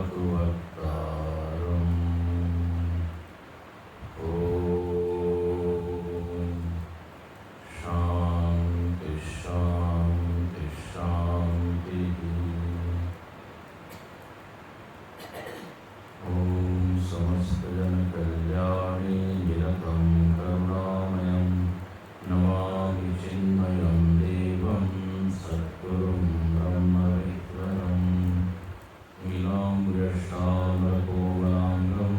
भवतु वक्तारम्। ॐ शान्ति शान्ति शान्तिः। ॐ समस्तजनकल्याणे निरतं करुणामयं नमामि चिन्मयं देवं सद्गुरुं ब्रह्मविद्वरं नीलाम्बरश्यामलकोमलाङ्गं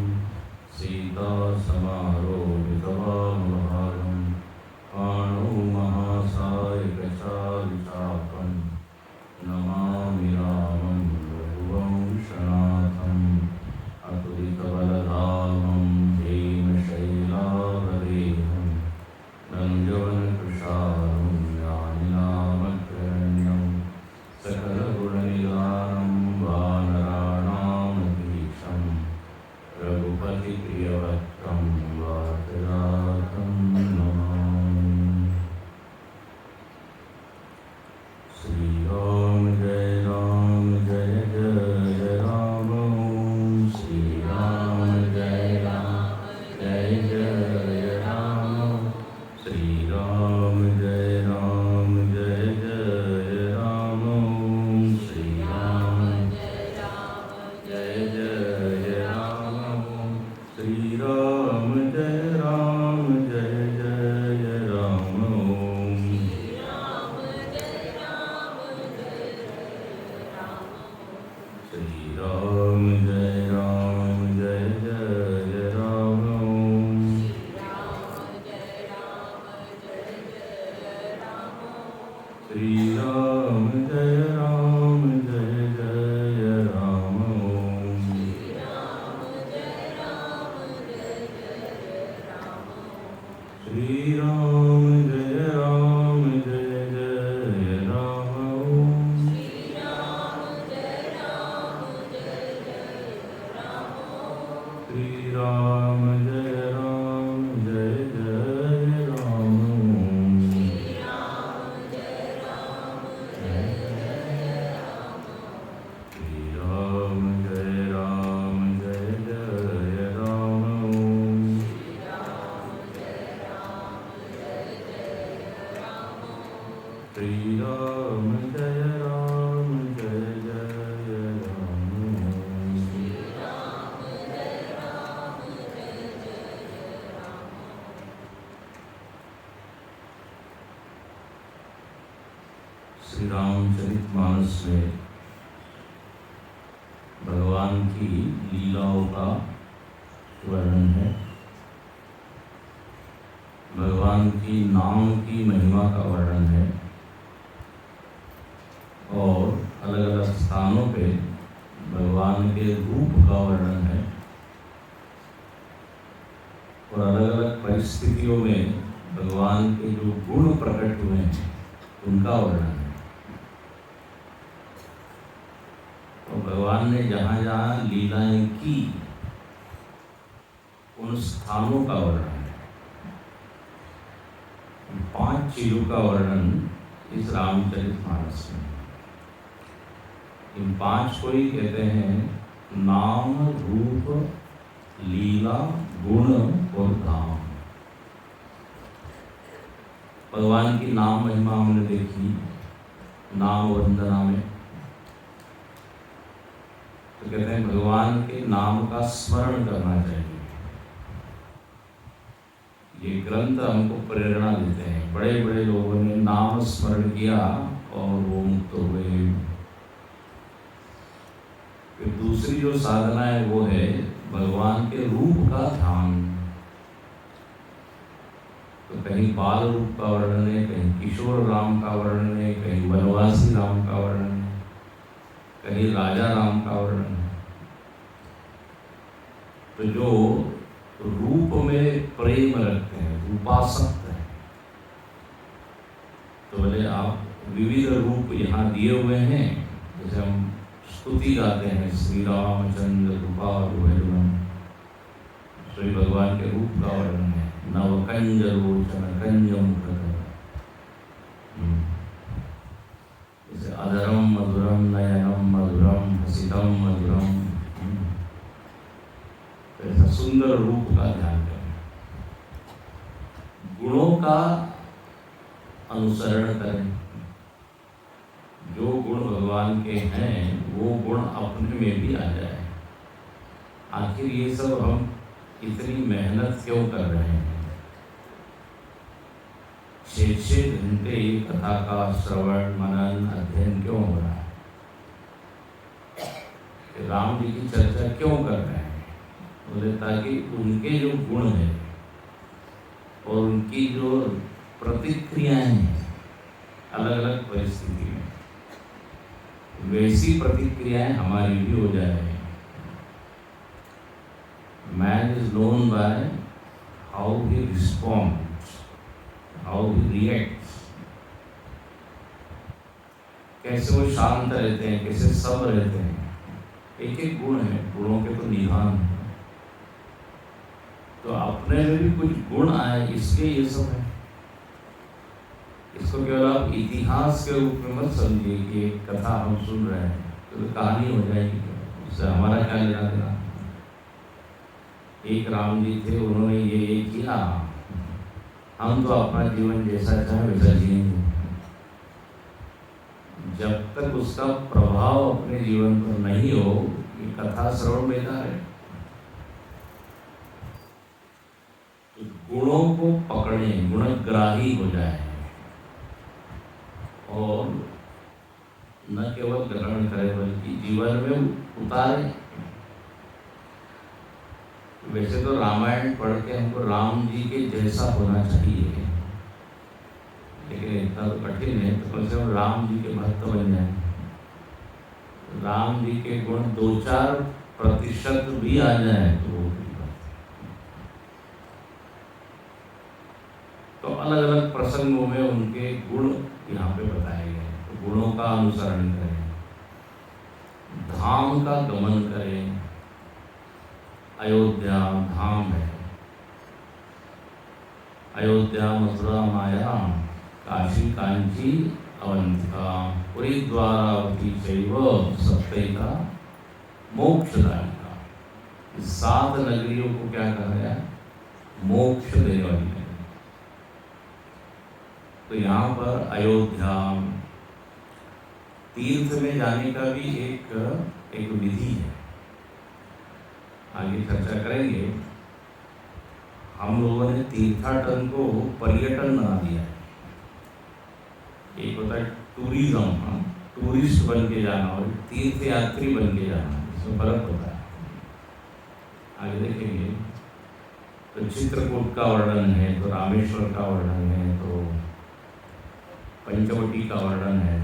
सीतासमारोपितवामभागं पाणौ महासायकचारुचापं नमामि रामं रघुवंशनाथम् अतुलितबलधामं भीमशैलावरेहं नन्दवनकृशानं ज्ञानिनामग्रगण्यं सकलगुणनिधानं वानराणामधीशं रघुपतिप्रियवक्त्रं वातरातं नमामि। श्रीराम जय जय राम। श्रीराम जय जय राम। श्रीराम जय राम। श्रीराम जय राम। श्रीराम जय राम। श्रीराम जय राम। श्रीराम जय राम। श्रीराम जय राम। श्रीराम जय राम। श्रीराम जय राम। श्रीराम जय राम। श्री रामचरितमानस में भगवान की लीलाओं का वर्णन है। भगवान की नाम की महिमा का वर्णन है और अलग अलग स्थानों पे भगवान के रूप का वर्णन है और अलग अलग परिस्थितियों में भगवान के जो गुण प्रकट हुए हैं उनका वर्णन है। तो भगवान ने जहाँ जहाँ लीलाएं की उन स्थानों का वर्णन है। 5 चीजों का वर्णन इस रामचरितमानस में। इन 5 को ही कहते हैं नाम, रूप, लीला, गुण और धाम। भगवान की नाम महिमा हमने देखी नाम वंदना में। तो कहते हैं भगवान के नाम का स्मरण करना चाहिए। ये ग्रंथ हमको प्रेरणा देते हैं। बड़े बड़े लोगों ने नाम स्मरण किया और वो मुक्त हो गए। फिर दूसरी जो साधना है वो है भगवान के रूप का ध्यान। तो कहीं बाल रूप का वर्णन है, कहीं किशोर राम का वर्णन है, कहीं वनवासी राम का वर्णन है, कहीं राजा राम का वर्णन है। तो जो रूप में प्रेम रखते हैं, रूपासक्त हैं, तो बोले आप विविध रूप यहाँ दिए हुए हैं। जैसे हम स्तुति गाते हैं श्री रामचंद्र रूपारुहम, श्री भगवान के रूप का वर्णन है। नवकंज रोचन कंजम जैसे अधरम मधुरम नयनम मधुरम हसितम मधुरम सुंदर रूप का ध्यान करें, गुणों का अनुसरण करें। जो गुण भगवान के हैं वो गुण अपने में भी आ जाए। आखिर ये सब हम इतनी मेहनत क्यों कर रहे हैं? 6-6 घंटे कथा का श्रवण मनन अध्ययन क्यों हो रहा है? राम जी की चर्चा क्यों कर रहे हैं? बोले ताकि उनके जो गुण हैं और उनकी जो प्रतिक्रियाएं हैं अलग अलग परिस्थिति में, वैसी प्रतिक्रियाएं हमारी भी हो जाए। Man is known by how he responds, how he reacts. कैसे वो शांत रहते हैं, कैसे सब रहते हैं। एक एक गुण है, गुणों के तो निधान है। तो अपने में भी कुछ गुण आए इसलिए ये सब है। इसको केवल आप इतिहास के रूप में मत समझिए कि एक कथा हम सुन रहे हैं तो कहानी हो जाएगी, उससे हमारा क्या लेना देना। एक राम जी थे, उन्होंने ये किया, हम तो अपना जीवन जैसा चाहे वैसा जिएंगे। जब तक उसका प्रभाव अपने जीवन पर नहीं हो, ये कथा श्रवण बेकार है। तो गुणों को पकड़े, गुणग्राही हो जाए और न केवल ग्रहण करें बल्कि जीवन में उतारें। वैसे तो रामायण पढ़ के हमको राम जी के जैसा होना चाहिए, लेकिन इतना तो कठिन है। तो कम से कम राम जी के भक्त बन जाए। राम जी के गुण 2-4% भी आ जाए तो वो भी बात है। तो अलग अलग प्रसंगों में उनके गुण यहाँ पे बताए गए। तो गुणों का अनुसरण करें, धाम का गमन करें। अयोध्या धाम है, अयोध्या मथुरा माया काशी कांची अवंतिका पुरी द्वारावती चैव सप्तैका मोक्षदायिका। इस 7 नगरियों को क्या कहा गया? मोक्ष देने वाली है। तो यहाँ पर अयोध्या तीर्थ में जाने का भी एक विधि है, आगे चर्चा करेंगे। हम लोगों ने तीर्थाटन को पर्यटन बना दिया है। एक होता है टूरिज्म, टूरिस्ट बन के जाना, और तीर्थ यात्री बन के जाना, इसमें फर्क होता है। आगे देखेंगे। तो चित्रकूट का वर्णन है, तो रामेश्वर का वर्णन है, तो पंचवटी का वर्णन है।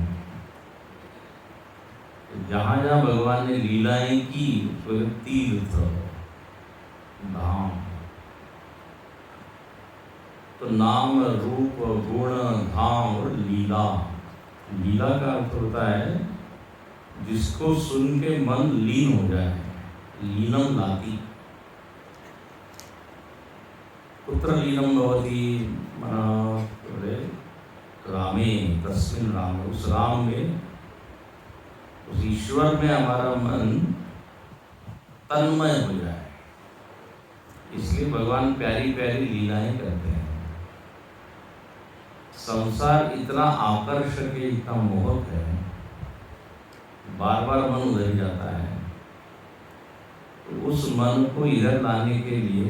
तो जहाँ जहाँ भगवान ने लीलाएं की उसको तीर्थ धाम। तो नाम रूप गुण धाम और लीला। लीला का अर्थ होता है जिसको सुन के मन लीन हो जाए, लीनम लाती। कुत्र लीनम भवति रामे तस्मिन् राम। उस राम में, उस ईश्वर में हमारा मन तन्मय हो जाए। इसलिए भगवान प्यारी प्यारी लीलाएं करते हैं। संसार इतना आकर्षक है, इतना मोहक है, बार बार मन उधर जाता है। तो उस मन को इधर लाने के लिए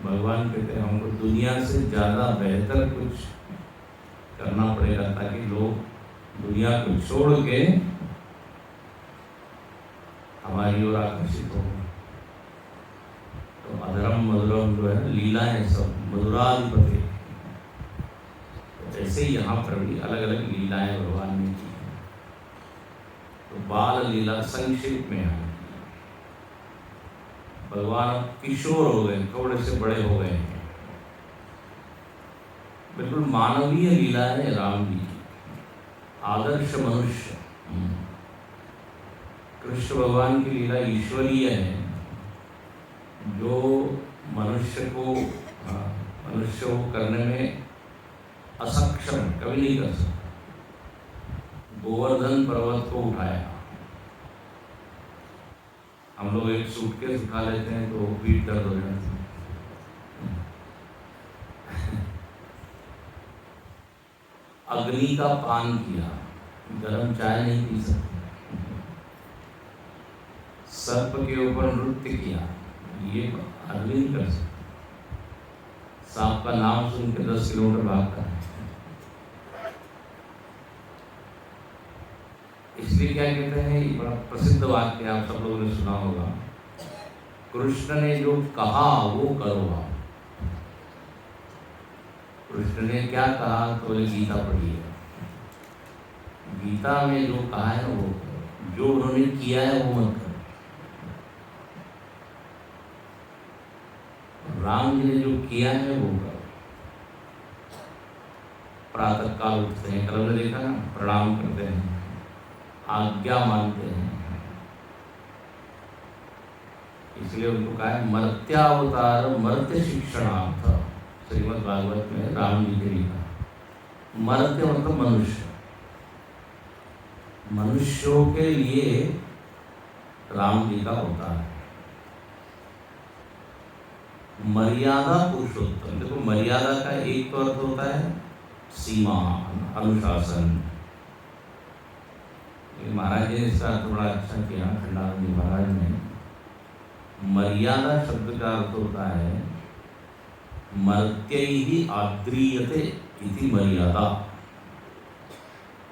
भगवान कहते हैं हमको दुनिया से ज़्यादा बेहतर कुछ करना पड़ेगा, ताकि लोग दुनिया को छोड़ के हमारी ओर आकर्षित हो। तो अधरम मधुरम जो है लीलाएं सब मधुराधिपति। ऐसे ही यहाँ पर भी अलग अलग लीलाएं भगवान ने की। तो बाल लीला संक्षेप में है। भगवान किशोर हो गए, थोड़े से बड़े हो गए हैं। बिल्कुल मानवीय लीला है राम जी की, आदर्श मनुष्य। कृष्ण भगवान की लीला ईश्वरीय है, जो मनुष्य को करने में असक्षम कभी नहीं कर सकता। गोवर्धन पर्वत को उठाया, हम लोग एक सूटकेस उठा लेते हैं तो पीठ दर्द हो जाती है। अग्नि का पान किया, गर्म चाय नहीं पी सकते। सर्प के ऊपर नृत्य किया, ये आदमी नहीं कर सकता। सांप का नाम सुन के 10 किलोमीटर भागता है। इसलिए क्या कहते हैं, ये बड़ा प्रसिद्ध वाक्य आप सब लोगों ने सुना होगा, कृष्ण ने जो कहा वो करो आप। कृष्ण ने क्या कहा तो गीता पढ़ी है, गीता में जो कहा है वो करो, जो उन्होंने किया है वो मत करो। राम जी ने जो किया है वो करो। प्रातः काल उठते हैं, कल ने देखा ना, प्रणाम करते हैं, आज्ञा मानते हैं। इसलिए उनको कहा है मर्त्यावतार मर्त्य शिक्षणार्थ। श्रीमद् भागवत में राम जी ने लिखा, मर्त्य मतलब मनुष्य, मनुष्यों के लिए राम जी का होता है। मर्यादा पुरुषोत्तम, देखो मर्यादा का एक तो अर्थ होता है सीमा, अनुशासन। महाराज जी ने इसका अर्थ बड़ा अच्छा किया, खंडानंद महाराज ने। मर्यादा शब्द का अर्थ होता है मर्त्यैः आद्रीयते इति मर्यादा।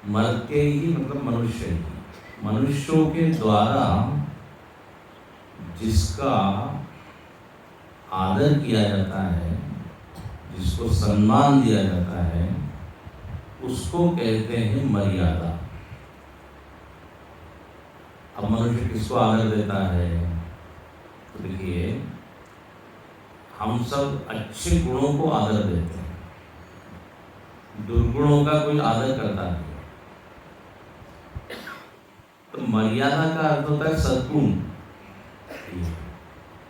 मर्त्यैः मतलब मनुष्य, मनुष्यों के द्वारा जिसका आदर किया जाता है, जिसको सम्मान दिया जाता है, उसको कहते हैं मर्यादा। अब मनुष्य किसको आदर देता है, तो देखिए हम सब अच्छे गुणों को आदर देते हैं, दुर्गुणों का कोई आदर करता नहीं। तो मर्यादा का अर्थ होता है सद्गुण।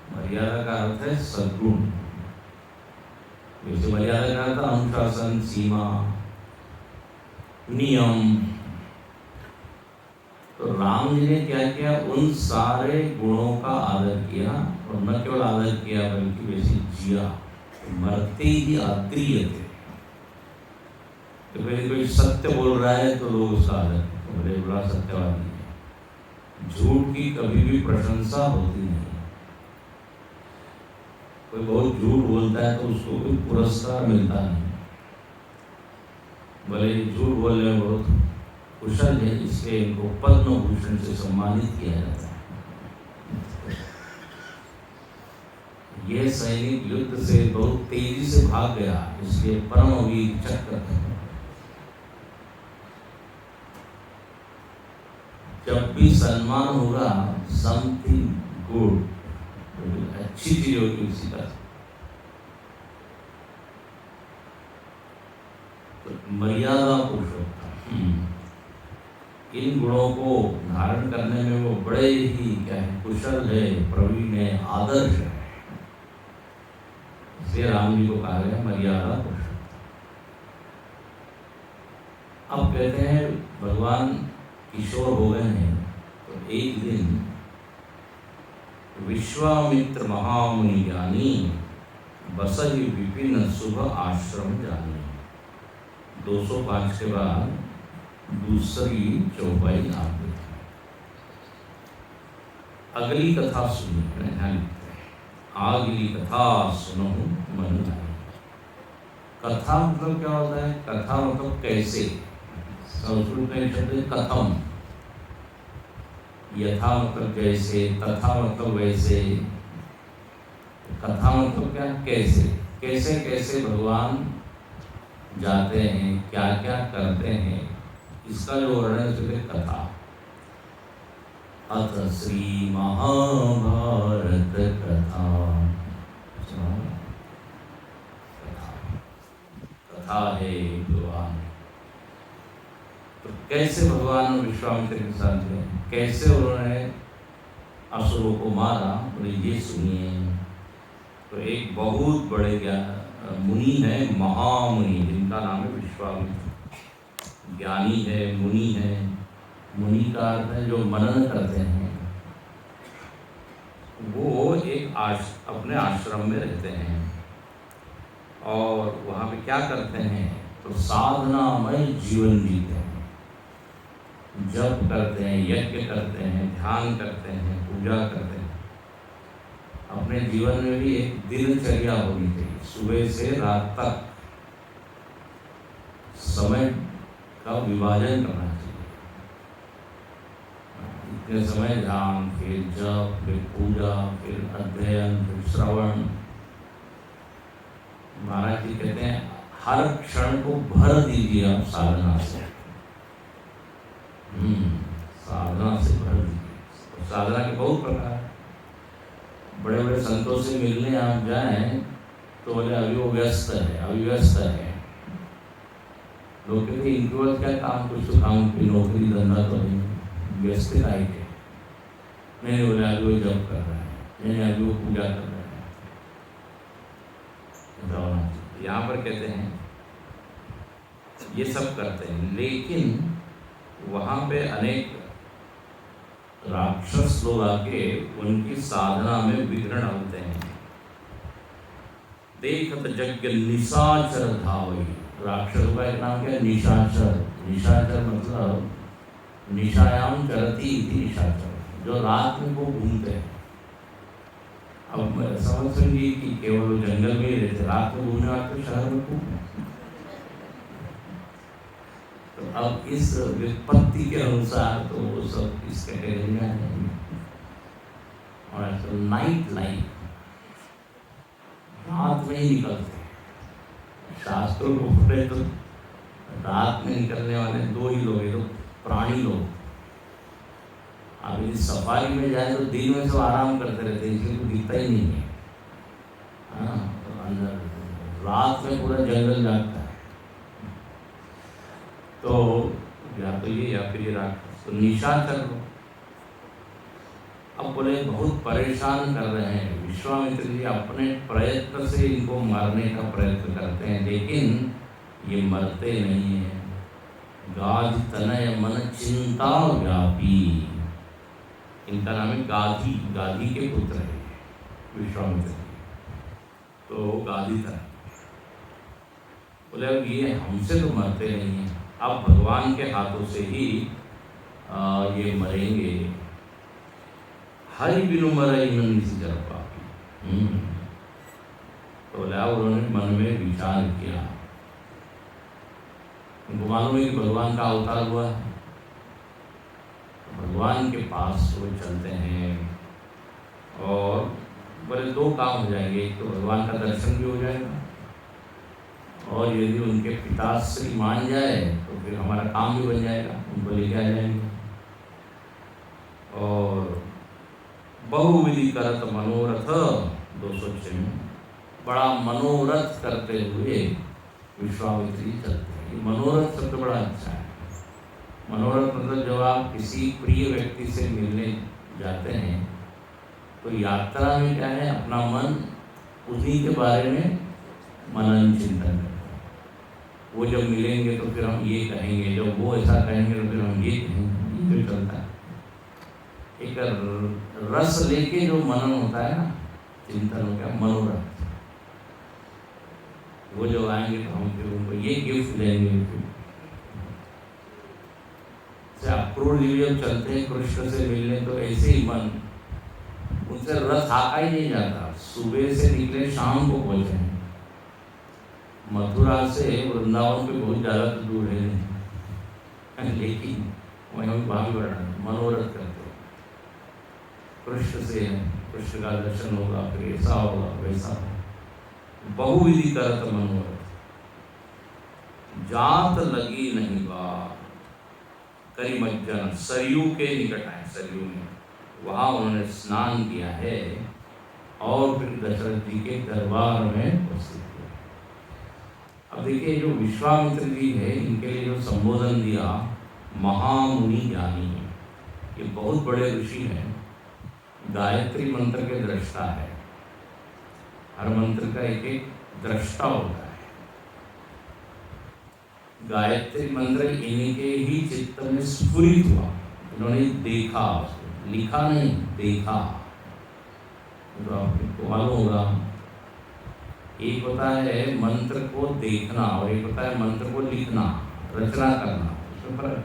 मर्यादा का अर्थ है सद्गुण। वैसे मर्यादा का अर्थ अनुशासन, सीमा, नियम। तो राम जी ने क्या किया, उन सारे गुणों का आदर किया, और न केवल आदर किया बल्कि वैसे जिया। मरते ही आद्रियते। तो पहले कोई सत्य बोल रहा है तो लोग उसका आदर करते, बड़े बड़ा सत्यवादी है। झूठ की कभी भी प्रशंसा होती नहीं। कोई बहुत झूठ बोलता है तो उसको कोई पुरस्कार मिलता नहीं, भले झूठ बोलने में बहुत कुशल है, इसलिए इनको पद्म भूषण से सम्मानित किया जाता है। यह सैनिक युद्ध से बहुत तेजी से भाग गया, इसलिए परमवीर चक्र। जब भी सम्मान होगा समथिंग गुड, अच्छी चीज होगी उसी का। तो मर्यादा पुरुषोत्तम, इन गुणों को धारण करने में वो बड़े ही क्या है, कुशल है, प्रवीण है, आदर्श है। इसलिए राम जी को कहा गया मर्यादा पुरुषोत्तम। अब कहते हैं भगवान किशोर हो गए हैं, तो एक दिन विश्वामित्र महामुनि ज्ञानी बसहि विपिन शुभ आश्रम जानी। 205 के बाद दूसरी चौपाई आप देखें। अगली कथा सुनिए, आगली कथा सुनो मन लाए। कथा मतलब क्या होता है, कथा मतलब कैसे। संस्कृत में शब्द कथम, यथा मतलब जैसे, तथा मतलब वैसे। कथा मतलब क्या, कैसे। कैसे कैसे भगवान जाते हैं, क्या क्या करते हैं, इसका जो वर्णन है कथा। अथ श्री महाभारत कथा। कथा है भगवान। तो कैसे भगवान विश्वामित्र के साथ में कैसे उन्होंने असुरों को मारा, बोले ये सुनिए। तो एक बहुत बड़े मुनि है, महामुनि, जिनका नाम है विश्वामित्र। ज्ञानी है, मुनि है। मुनि का अर्थ है जो मनन करते हैं। वो एक अपने आश्रम में रहते हैं और वहाँ पे क्या करते हैं, तो साधनामय जीवन जीते हैं, जप करते हैं, यज्ञ करते हैं, ध्यान करते हैं, पूजा करते हैं। अपने जीवन में भी एक दिनचर्या होनी चाहिए, सुबह से रात तक समय का विभाजन करना चाहिए। इतने समय ध्यान, फिर जप, फिर पूजा, फिर अध्ययन, फिर श्रवण। महाराज जी कहते हैं हर क्षण को भर दीजिए आप साधना से। साधना से भर दीजिए। साधना के बहुत प्रकार, बड़े बड़े संतों से मिलने आप जाएं तो बोले अभी वो व्यस्त है, अभी व्यस्त है। लोग कहते इनके बाद क्या काम, कुछ तो काम की नौकरी धंधा तो नहीं, व्यस्त है के नहीं, बोले अभी वो जब कर रहा है, नहीं अभी वो पूजा कर रहा है। यहाँ पर कहते हैं ये सब करते हैं, लेकिन वहाँ पे अनेक राक्षस लोग आके उनकी साधना में विघ्न डालते हैं। देखत यज्ञ निशाचर धावई। राक्षसों का एक नाम क्या है, निशाचर। निशाचर मतलब निशायाम चरती इति निशाचर, जो रात में वो घूमते हैं। अब समझ समझिए कि केवल जंगल में ही रहते, रात में घूमने वाले तो शहर में खूब। तो अब इस विपत्ति के अनुसार तो वो सब इस कैटेगरी में आ जाएंगे। और तो नाइट लाइफ, रात में ही निकलते हैं। शास्त्रों को पढ़े तो रात में निकलने वाले दो ही लोग हैं, तो प्राणी लोग। अब यदि सफारी में जाए तो दिन में सब आराम करते रहते हैं, इसलिए कुछ दिखता ही नहीं है। हाँ, तो अंदर रात में पूरा जंगल जागता है। तो या तो ये या फिर ये राक्षस, तो निशाचर लोग। अब बोले बहुत परेशान कर रहे हैं। विश्वामित्र जी अपने प्रयत्न से इनको मारने का प्रयत्न करते हैं, लेकिन ये मरते नहीं हैं। गाधि तनय मन चिंता व्यापी, इनका नाम है गाधि। गाधि के पुत्र है विश्वामित्र जी, तो गाधि तनय। बोले अब ये हमसे तो मरते नहीं हैं, अब भगवान के हाथों से ही ये मरेंगे। हरि बिनु मरई नन्ही जर पापी। तो बोला उन्होंने मन में विचार किया। उनको मालूम है कि भगवान का अवतार हुआ है। भगवान के पास वो चलते हैं और बोले दो काम हो जाएंगे, एक तो भगवान का दर्शन भी हो जाएगा, और यदि उनके पिताश्री मान जाए तो फिर हमारा काम भी बन जाएगा, उनको लेके आ जाएंगे। और बहुविधि करत मनोरथ 206 में, बड़ा मनोरथ करते हुए विश्वामित्र जी चलते हैं। ये मनोरथ शब्द बड़ा अच्छा है। मनोरथ मतलब जब आप किसी प्रिय व्यक्ति से मिलने जाते हैं तो यात्रा में क्या है, अपना मन उन्हीं के बारे में मनन चिंतन करते हैं। वो जब मिलेंगे तो फिर हम ये कहेंगे, जब वो ऐसा कहेंगे तो फिर हम ये कहेंगे, ये चलता है। एक रस लेके जो मनन होता है ना, चिंतन हो गया मनोरथ। वो जो आएंगे तो हम फिर उनको ये गिफ्ट देंगे। अक्रूर जी जब चलते हैं कृष्ण से मिलने तो ऐसे ही मन उनसे रस आका ही नहीं जाता। सुबह से निकले शाम को पहुंचे हैं। मथुरा से वृंदावन पे बहुत ज़्यादा तो दूर है, लेकिन वहीं वहाँ भी बढ़ा मनोरथ करते हैं। कृष्ण से कृष्ण का दर्शन होगा, फिर ऐसा होगा वैसा होगा। बहुविधि करत मनोरथ, जात लगी नहीं बात करी मज्जन। सरयू के निकट आए, सरयू में वहाँ उन्होंने स्नान किया है और फिर दशरथ जी के दरबार में उपस्थित हुए। अब देखिए जो विश्वामित्र जी है, इनके लिए जो संबोधन दिया महामुनि ज्ञानी, ये बहुत बड़े ऋषि हैं। गायत्री मंत्र के दृष्टा है। हर मंत्र का एक एक दृष्टा होता है। गायत्री मंत्र इनके ही चित्त में स्फुरित हुआ, उन्होंने देखा, लिखा नहीं, देखा। तो आपको मालूम होगा, एक होता है मंत्र को देखना और एक होता है मंत्र को लिखना, रचना करना, उसमें फर्क है।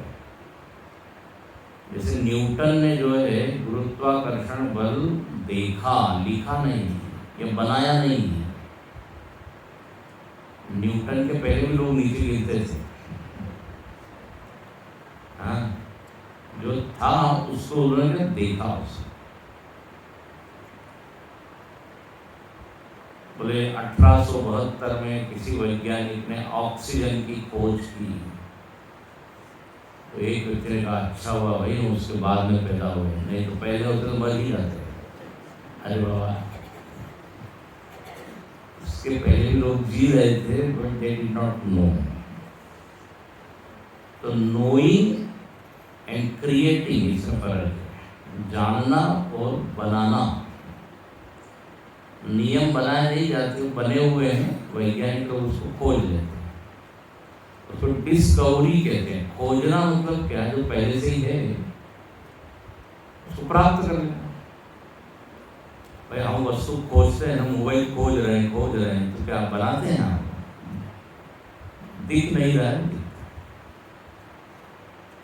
जैसे न्यूटन ने जो है गुरुत्वाकर्षण बल देखा, लिखा नहीं या बनाया नहीं। न्यूटन के पहले भी लोग नीचे गिरते थे, हाँ, जो था उसको उन्होंने देखा। उसको बोले 1872 में किसी वैज्ञानिक ने ऑक्सीजन की खोज की, तो एक व्यक्ति ने कहा अच्छा हुआ भाई उसके बाद में पैदा हुए, नहीं तो पहले होते तो मर ही जाते। अरे बाबा, उसके पहले भी लोग जी रहे थे, but they did not know. तो नोइंग एंड क्रिएटिंग, इसमें फर्क है। जानना और बनाना, नियम बनाए नहीं जाते, बने हुए हैं, वैज्ञानिक लोग उसको खोज लेते हैं, उसको डिस्कवरी कहते हैं। खोजना मतलब क्या, जो पहले से ही है उसको प्राप्त कर लेना। भाई हम वस्तु खोजते हैं, हम मोबाइल खोज रहे हैं, तो क्या बनाते हैं आप? दिख नहीं रहा है।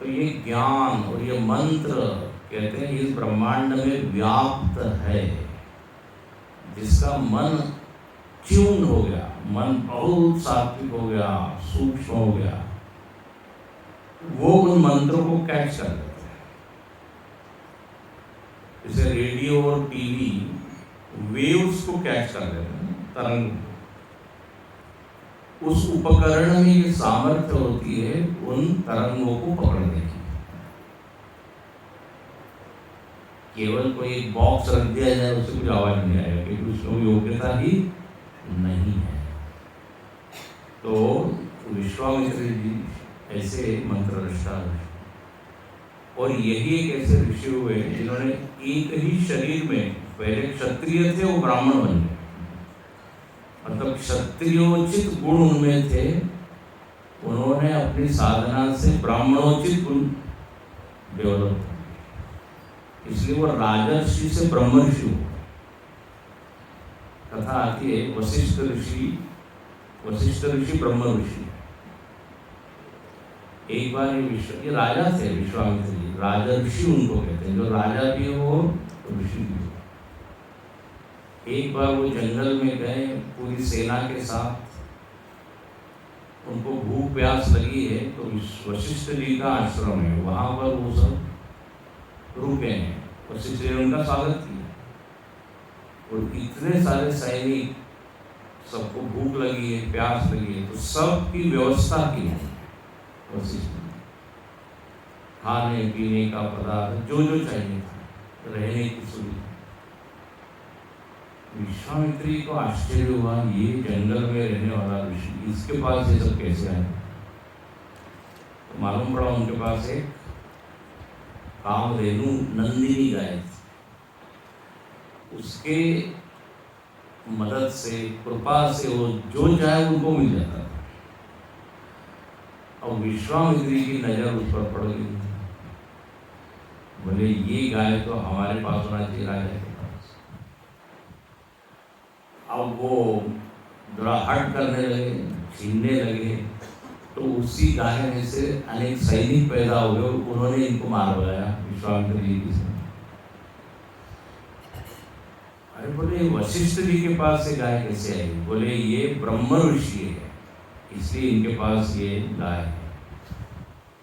तो ये ज्ञान और ये मंत्र कहते हैं इस ब्रह्मांड में व्याप्त है, जिसका मन ट्यून हो गया, मन बहुत सात्विक हो गया, सूक्ष्म हो गया, वो उन मंत्रों को कैच कर लेते हैं। जैसे रेडियो और टीवी वेव्स को कैच कर लेते हैं, तरंग। उस उपकरण में ये सामर्थ्य होती है उन तरंगों को पकड़ने की। केवल कोई एक बॉक्स रख दिया जाए उससे कुछ आवाज नहीं आएगा, क्योंकि उसमें योग्यता ही नहीं है। तो विश्वामित्र जी ऐसे मंत्र रचना, और यही एक ऐसे ऋषि हुए जिन्होंने एक ही शरीर में, पहले क्षत्रिय थे वो ब्राह्मण बन गए, मतलब क्षत्रियोचित गुण उनमें थे, उन्होंने अपनी साधना से ब्राह्मणोचित गुण डेवलप, इसलिए वो राजर्षि से ब्रह्मर्षि हुए। कथा आती है वशिष्ठ ऋषि ब्रह्म ऋषि। एक बार ये राजा थे विश्वामित्र जी, राजर्षि उनको कहते हैं, जो राजा भी हो ऋषि भी हो। एक बार वो जंगल में गए पूरी सेना के साथ, उनको भूख प्यास लगी है, तो वशिष्ठ जी का आश्रम है, वहां पर वो सब रुके हैं। वशिष्ठ जी ने उनका स्वागत किया, और इतने सारे सैनिक, सबको भूख लगी है, प्यास लगी है, तो सबकी व्यवस्था की है वशिष्ठ जी, खाने पीने का पदार्थ जो जो चाहिए था, रहने की सुविधा। विश्वामित्री को आश्चर्य हुआ, ये जंगल में रहने वाला ऋषि, इसके पास ये सब कैसे आए? तो मालूम पड़ा उनके पास एक कामधेनु नंदिनी गाय थी, उसके मदद से, कृपा से वो जो चाहे उनको मिल जाता था। और विश्वामित्री की नजर उस पर पड़ गई, बोले ये गाय तो हमारे पास होना चाहिए, राजा के पास। अब वो थोड़ा हट करने लगे, छीनने लगे, तो उसी गाय में से अनेक सैनिक पैदा हुए, उन्होंने इनको मार लगाया विश्वामित्र जी की। अरे बोले वशिष्ठ जी के पास से गाय कैसे आई? बोले ये ब्रह्म ऋषि है, इसलिए इनके पास ये गाय है।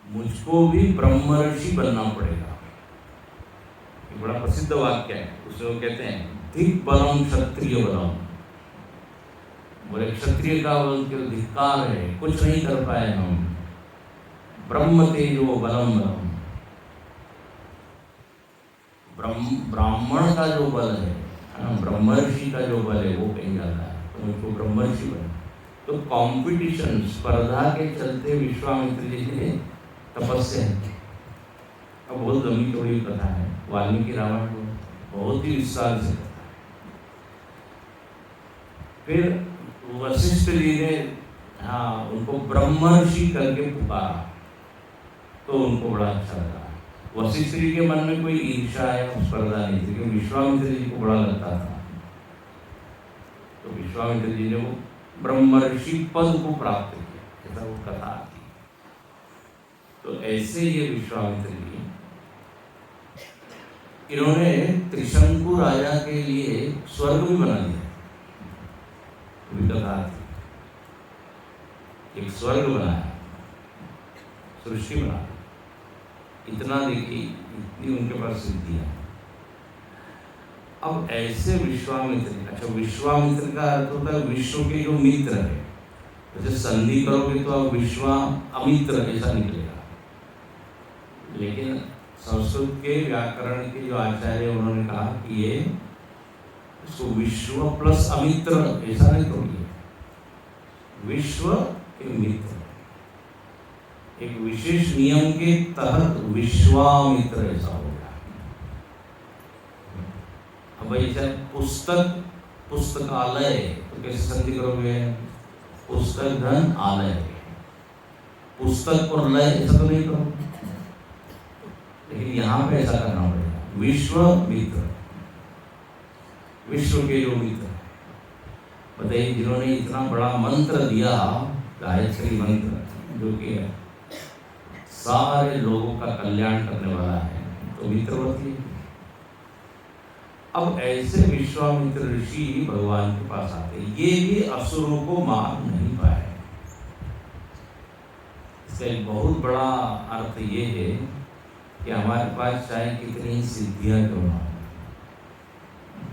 मुझको भी ब्रह्म ऋषि बनना पड़ेगा। ये बड़ा प्रसिद्ध वाक्य है, उसमें वो कहते हैं धिक बलम क्षत्रिय बलम। बोले क्षत्रिय का बल के धिक्कार है, कुछ नहीं कर पाए हम। ब्रह्म तेजो बलम बलम, ब्राह्मण का जो बल है, ब्रह्मर्षि का जो बल है, वो कहीं जाता है, तो उनको ब्रह्मर्षि बने। तो कंपटीशन, स्पर्धा के चलते विश्वामित्र जी ने तपस्या की। अब बहुत लंबी थोड़ी कथा है, वाल्मीकि रामायण को बहुत ही विस्तार से कथा है। फिर वशिष्ठ जी ने उनको ब्रह्मर्षि करके पुकारा, तो उनको बड़ा अच्छा लगा। वशिष्ठ जी के मन में कोई ईर्ष्या या स्पर्धा नहीं थी, क्योंकि विश्वामित्र जी को बड़ा लगता था विश्वामित्र जी ने वो ब्रह्मर्षि पद को प्राप्त किया, ऐसा वो कथा आती है। तो ऐसे ये विश्वामित्र जी, इन्होंने त्रिशंकु राजा के लिए स्वर्ग भी बना दिया, कथा आती है। एक स्वर्ग बनाया, सृष्टि बना, इतना देखिए, इतनी उनके पास सिद्धियां। अब ऐसे विश्वामित्र, अच्छा विश्वामित्र का अर्थ होता है विश्व के जो मित्र है, जैसे संधि करोगे तो अब विश्वामित्र ऐसा निकलेगा, लेकिन संस्कृत के व्याकरण के जो आचार्य उन्होंने कहा कि ये इसको विश्व प्लस अमित्र ऐसा नहीं करोगे, विश्व के मित्र, एक विशेष नियम के तहत विश्वामित्र ऐसा हो गया। अब ऐसा पुस्तक पुस्तकालय तो कैसे संधि करोगे, पुस्तक धन आलय, पुस्तक और लय ऐसा तो नहीं करो, लेकिन यहाँ पे ऐसा करना पड़ेगा, विश्व मित्र, विश्व के जो मित्र। बताइए, जिन्होंने इतना बड़ा मंत्र दिया, गायत्री मंत्र, जो कि सारे लोगों का कल्याण करने वाला है, तो मित्रवती है। अब ऐसे विश्वामित्र ऋषि भगवान के पास आते, ये भी असुरों को मार नहीं पाए। इसका एक बहुत बड़ा अर्थ ये है कि हमारे पास चाहे कितनी सिद्धियां क्यों ना हो,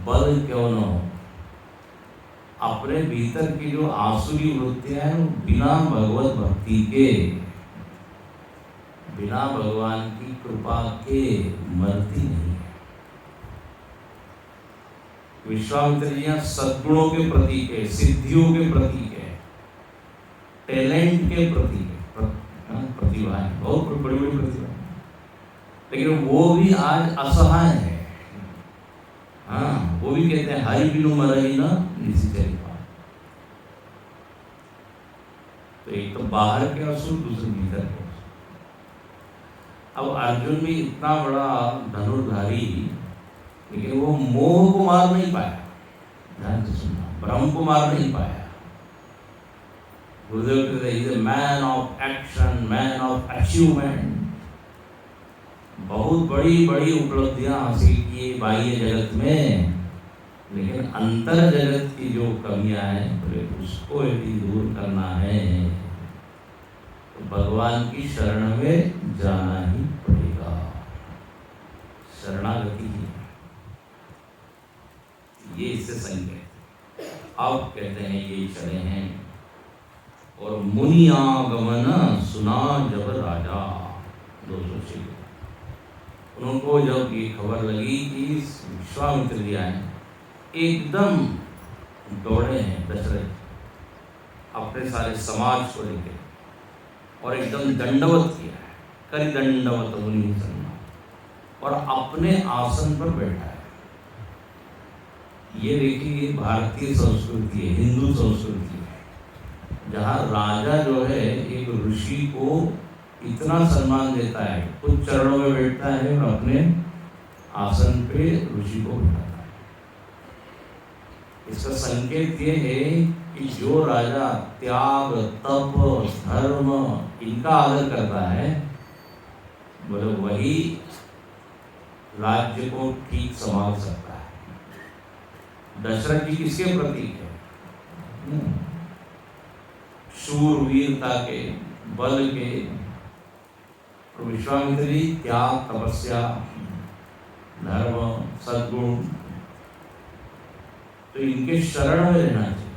बल क्यों न हो, अपने भीतर की जो आसुरी वृत्तियां हैं, बिना भगवत भक्ति के, बिना भगवान की कृपा के मरती नहीं है। विश्वामित्र जी सद्गुणों के प्रतीक है, सिद्धियों के प्रतीक है, टैलेंट के प्रतीक है, प्रतिभा है, बहुत बड़ी बड़ी प्रतिभा, लेकिन वो भी आज असहाय है। हाँ, वो भी कहते हैं हरि बिनु मरई न निश्चय। तो एक तो बाहर के असुर, दूसरे भीतर के। अब अर्जुन भी इतना बड़ा धनुर्धारी, लेकिन वो मोह को मार नहीं पाया, ध्यान से सुनना, भ्रम को मार नहीं पाया। गुरुदेव कहते हैं, is a man of action, man of achievement, बहुत बड़ी बड़ी उपलब्धियां हासिल की बाह्य जगत में, लेकिन अंतर जगत की जो कमियां हैं, उसको यदि दूर करना है तो भगवान की शरण में जाना ही पड़ेगा, शरणागति ही, ये इससे संकेत। अब कहते हैं ये चले हैं और मुनि आगमन सुना जब राजा, 206, उनको जब ये खबर लगी कि विश्वामित्र जी आए, एकदम दौड़े हैं दशरथ अपने सारे समाज को लेकर, और एकदम दंडवत किया है, करी दंडवत मुनि सन्ना, और अपने आसन पर बैठा है। ये देखिए भारतीय संस्कृति है, हिंदू संस्कृति है, जहाँ राजा जो है एक ऋषि को इतना सम्मान देता है, कुछ चरणों में बैठता है और अपने आसन पे ऋषि को बैठाता है। इसका संकेत ये है कि जो राजा त्याग, तप, धर्म इनका आदर करता है, बोले वही राज्य को ठीक संभाल सकता है। दशरथ जी किसके प्रतीक है? शूरवीरता के, बल के, और विश्वामित्र जी त्याग, तपस्या, धर्म, सद्गुण, तो इनके शरण में रहना चाहिए।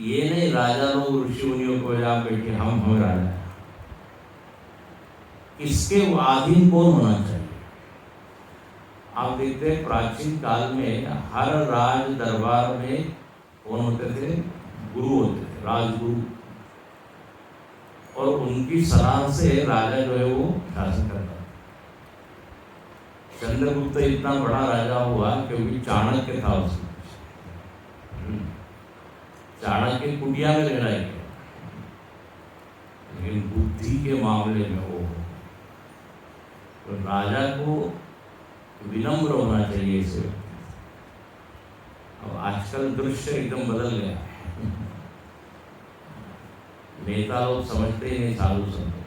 ये नहीं राजा लोग ऋषि मुनियों को जा बैठे हम राजा, इसके अधीन कौन होना चाहिए? आप देखते हैं प्राचीन काल में हर राज दरबार में कौन होते थे? गुरु होते थे, राजगुरु, और उनकी सलाह से राजा जो है वो शासन करता था। चंद्रगुप्त इतना बड़ा राजा हुआ क्योंकि चाणक्य था उसमें, चाणक्य कुटिया में रहना है, लेकिन बुद्धि के मामले में वो, तो राजा को विनम्र होना चाहिए इसे। अब आजकल दृश्य एकदम बदल गया है। नेता लोग समझते ही नहीं साधु संतों।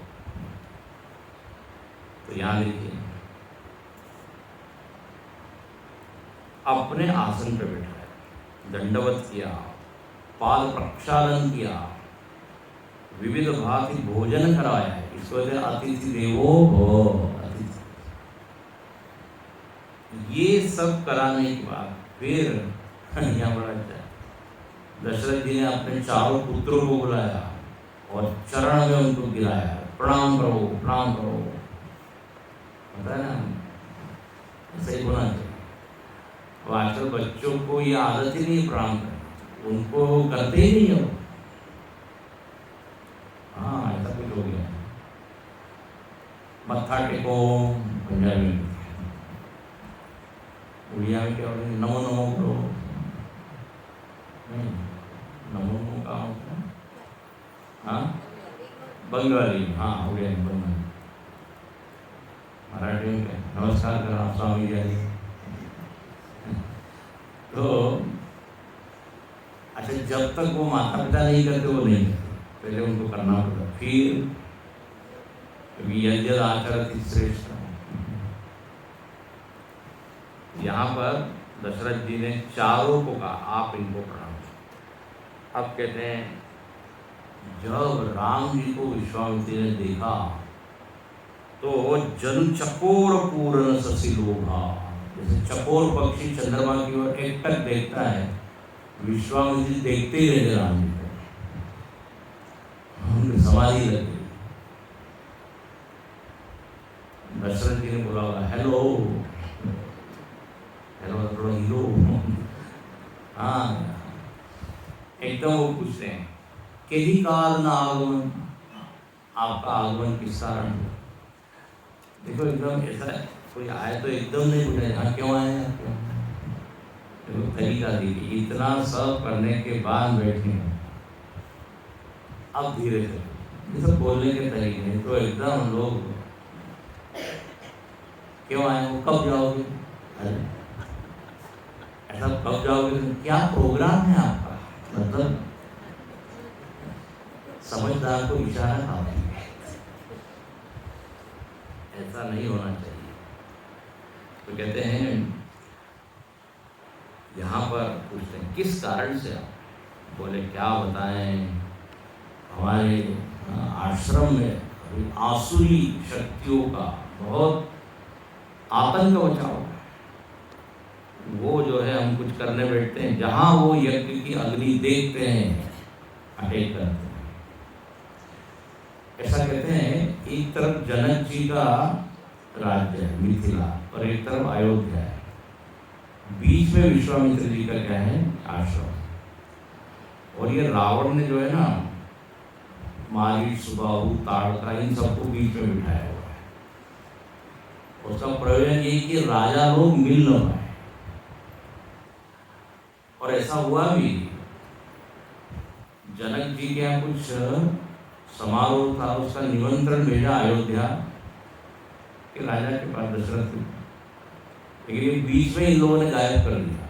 तो यहाँ देखिए, अपने आसन पर बैठाया, दंडवत किया, पाद प्रक्षालन किया, विविध भांति भोजन कराया है। इसको कहते हैं अतिथि देवो भव। अतिथि, ये सब कराने के बाद फिर यहाँ बड़ा अच्छा है, दशरथ जी ने अपने चारों पुत्रों को बुलाया और चरण में उनको गिराया, प्रणाम करो, प्रणाम करो। पता है ना, ऐसा ही होना चाहिए। तो आजकल बच्चों को ये आदत ही नहीं प्रणाम करना, उनको करते ही नहीं हो। हाँ, ऐसा कुछ हो गया। मत्था टेको पंजाबी में, उड़िया में क्या बोलेंगे, नमो नमो करो। नहीं, नमो नमो का होता है, हाँ बंगाली, हाँ उड़िया में बंगाली। मराठी में क्या, नमस्कार करना स्वामी जी। तो अच्छा, जब तक वो माता पिता नहीं करते वो नहीं करते, पहले उनको करना पड़ता। फिर यज्ञ आचरति श्रेष्ठ। यहाँ पर दशरथ जी ने चारों को कहा आप इनको प्रणाम। अब कहते हैं, जब राम जी को विश्वामित्र ने देखा तो जन चकोर पूर्ण ससी लोभा। जैसे चकोर पक्षी चंद्रमा की ओर एकटक देखता है, विश्वामित्र जी देखते ही रहे राम जी को, उनकी समाधि लग गई। दशरथ जी ने बोला होगा हेलो हेलो थोड़ा हीरो। हाँ, एकदम वो पूछते हैं कहीं कारण आगमन, आपका आगमन किस कारण। देखो एकदम ऐसा कोई आए तो एकदम नहीं पूछा यहाँ क्यों आए हैं, क्यों। देखो तरीका देखिए, इतना सब करने के बाद बैठे हैं। अब धीरे धीरे ये सब बोलने के तरीके, तो एकदम लोग क्यों आए हो, कब जाओगे, ऐसा कब जाओगे, क्या प्रोग्राम है आपका। मतलब समझदार को इशारा था, ऐसा नहीं होना चाहिए। तो कहते हैं, यहाँ पर पूछते हैं किस कारण से आप, बोले क्या बताएं, हमारे आश्रम में आसुरी शक्तियों का बहुत आतंक मचा हुआ है। वो जो है हम कुछ करने बैठते हैं, जहाँ वो यज्ञ की अग्नि देखते हैं अटैक करते हैं। ऐसा कहते हैं, एक तरफ जनक जी का राज्य है मिथिला और एक तरफ अयोध्या है, बीच में विश्वामित्र जी का क्या है आश्रम। और ये रावण ने जो है ना, मारीच, सुबाहु, ताड़का, इन सबको बीच में बिठाया हुआ है। उसका प्रयोजन ये कि राजा लोग मिल न पाए। और ऐसा हुआ भी, जनक जी के यहाँ कुछ समारोह था, उसका निमंत्रण भेजा अयोध्या के राजा के पास, दशरथ को, लेकिन बीच में इन लोगों ने गायब कर दिया,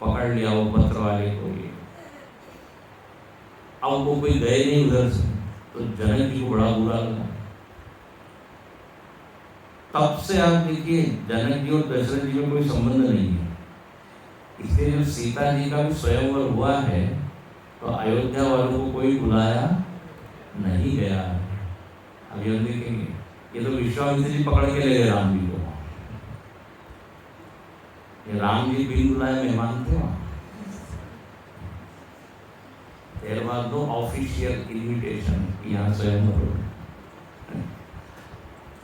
पकड़ लिया वो पत्र वाले को। ये अब वो कोई गए नहीं उधर से, तो जनक जी को बड़ा बुरा लगा। तब से आप देखिए, जनक जी और दशरथ जी में कोई संबंध नहीं है। इसलिए जो सीता जी का भी स्वयंवर हुआ है, तो अयोध्या वालों को कोई बुलाया नहीं गया। अभी हम देखेंगे, ये तो विश्वामित्र जी पकड़ के ले गए राम जी को। ये राम जी बिन बुलाए मेहमान थे वहाँ। There was no official invitation यहाँ स्वयंवर,